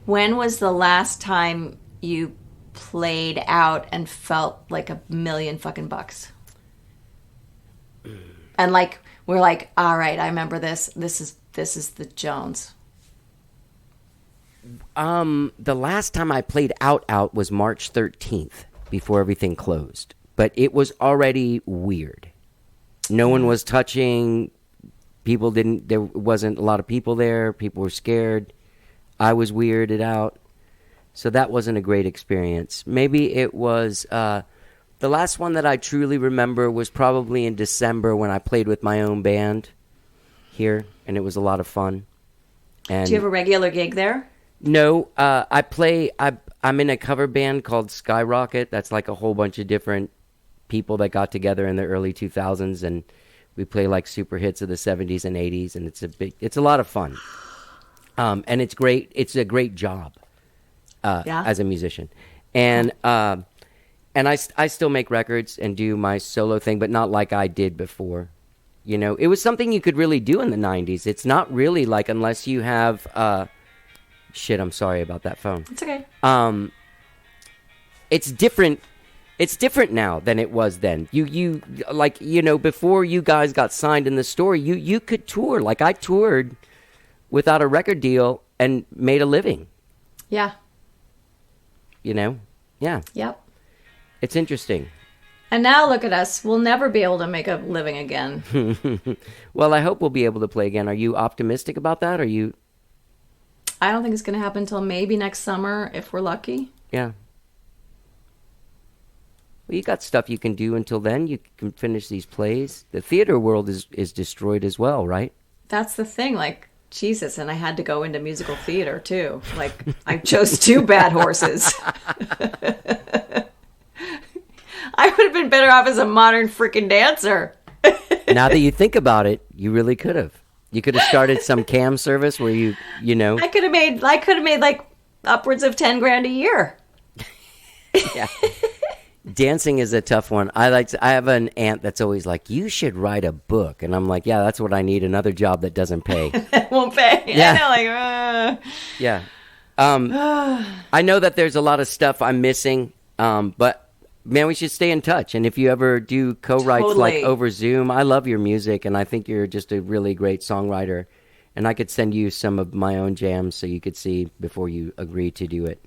When was the last time you played out and felt like $1 million fucking bucks? And like we're like, all right, I remember this. This is the Jones. The last time I played out was March 13th before everything closed. But it was already weird. No one was touching. There wasn't a lot of people there. People were scared. I was weirded out. So that wasn't a great experience. Maybe it was, the last one that I truly remember was probably in December when I played with my own band here, and it was a lot of fun. And Do you have a regular gig there? No, I'm in a cover band called Skyrocket. That's like a whole bunch of different people that got together in the early 2000s, and we play like super hits of the 70s and 80s, and it's a lot of fun. And it's great. It's a great job as a musician. And I still make records and do my solo thing, but not like I did before. You know, it was something you could really do in the 90s. It's not really like, unless you have shit, I'm sorry about that phone. It's okay. It's different. It's different now than it was then. You like, you know, before you guys got signed in the story, you could tour. Like, I toured without a record deal and made a living. Yeah. You know? Yeah. Yep. It's interesting. And now look at us. We'll never be able to make a living again. Well, I hope we'll be able to play again. Are you optimistic about that? Are you? I don't think it's going to happen until maybe next summer if we're lucky. Yeah. Well, you got stuff you can do until then. You can finish these plays. The theater world is destroyed as well, right? That's the thing, like, Jesus, and I had to go into musical theater, too. Like, I chose two bad horses. I would have been better off as a modern freaking dancer. Now that you think about it, you really could have. You could have started some cam service where you know. I could have made like upwards of 10 grand a year. Yeah. Dancing is a tough one. I have an aunt that's always like, you should write a book. And I'm like, yeah, that's what I need. Another job that doesn't pay. That won't pay. Yeah. I know, Yeah. I know that there's a lot of stuff I'm missing. But man, we should stay in touch. And if you ever do co-writes like Totally. over Zoom, I love your music. And I think you're just a really great songwriter. And I could send you some of my own jams so you could see before you agree to do it.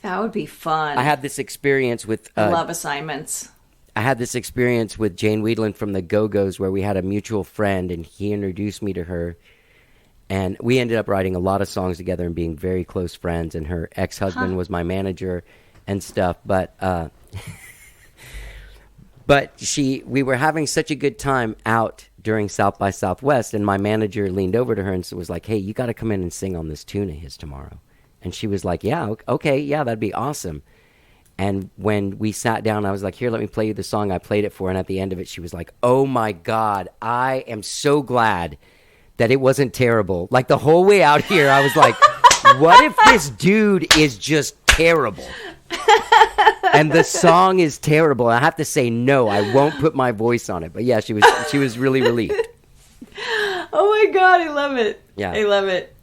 that would be fun. I had this experience with I love assignments. I had this experience with Jane Weedland from the Go-Go's where we had a mutual friend and he introduced me to her. And we ended up writing a lot of songs together and being very close friends. And her ex-husband was my manager and stuff. But we were having such a good time out during South by Southwest. And my manager leaned over to her and was like, hey, you got to come in and sing on this tune of his tomorrow. And she was like, yeah, okay, yeah, that'd be awesome. And when we sat down, I was like, here, let me play you the song. I played it for her. And at the end of it, she was like, oh, my God, I am so glad that it wasn't terrible. Like the whole way out here, I was like, what if this dude is just terrible? And the song is terrible. I have to say, no, I won't put my voice on it. But yeah, she was really relieved. Oh my God, I love it. Yeah. I love it.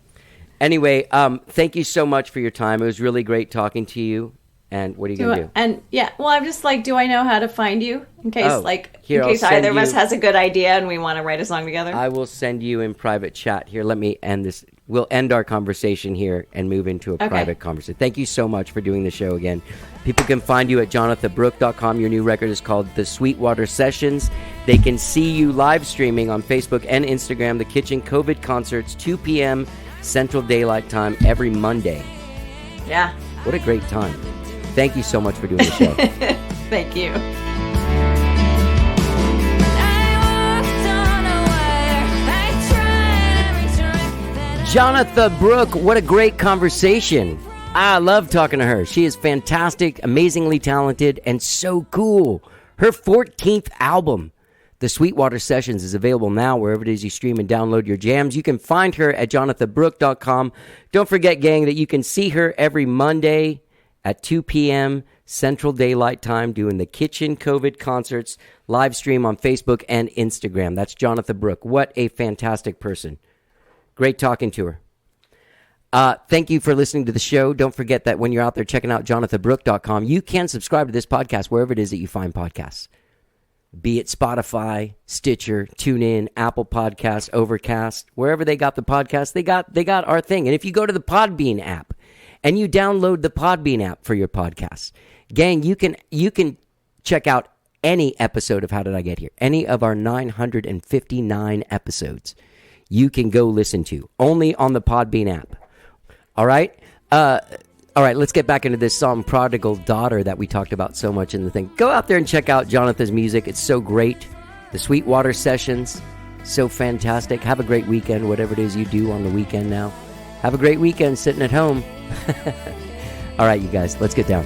Anyway, thank you so much for your time. It was really great talking to you. And what are you going to do? And yeah, well, I'm just like, do I know how to find you in case Oh, here, in I'll case either of send us you- has a good idea and we want to write a song together? I will send you in private chat. Here, let me end this. We'll end our conversation here and move into a private conversation. Thank you so much for doing the show again. People can find you at jonathabrooke.com. Your new record is called The Sweetwater Sessions. They can see you live streaming on Facebook and Instagram, the Kitchen COVID Concerts, 2 p.m. Central Daylight Time every Monday. Yeah. What a great time. Thank you so much for doing the show. Thank you. Jonatha Brooke, what a great conversation. I love talking to her. She is fantastic, amazingly talented, and so cool. Her 14th album, The Sweetwater Sessions, is available now wherever it is you stream and download your jams. You can find her at jonathabrooke.com. Don't forget, gang, that you can see her every Monday at 2 p.m. Central Daylight Time doing the Kitchen COVID Concerts live stream on Facebook and Instagram. That's Jonatha Brooke. What a fantastic person. Great talking to her. Thank you for listening to the show. Don't forget that when you're out there checking out jonathabrooke.com, you can subscribe to this podcast wherever it is that you find podcasts. Be it Spotify, Stitcher, TuneIn, Apple Podcasts, Overcast, wherever they got the podcast, they got our thing. And if you go to the Podbean app and you download the Podbean app for your podcast, gang, you can check out any episode of How Did I Get Here? Any of our 959 episodes you can go listen to only on the Podbean app. All right? All right, let's get back into this song, Prodigal Daughter, that we talked about so much in the thing. Go out there and check out Jonatha's music. It's so great. The Sweetwater Sessions, so fantastic. Have a great weekend, whatever it is you do on the weekend now. Have a great weekend sitting at home. All right, you guys, let's get down.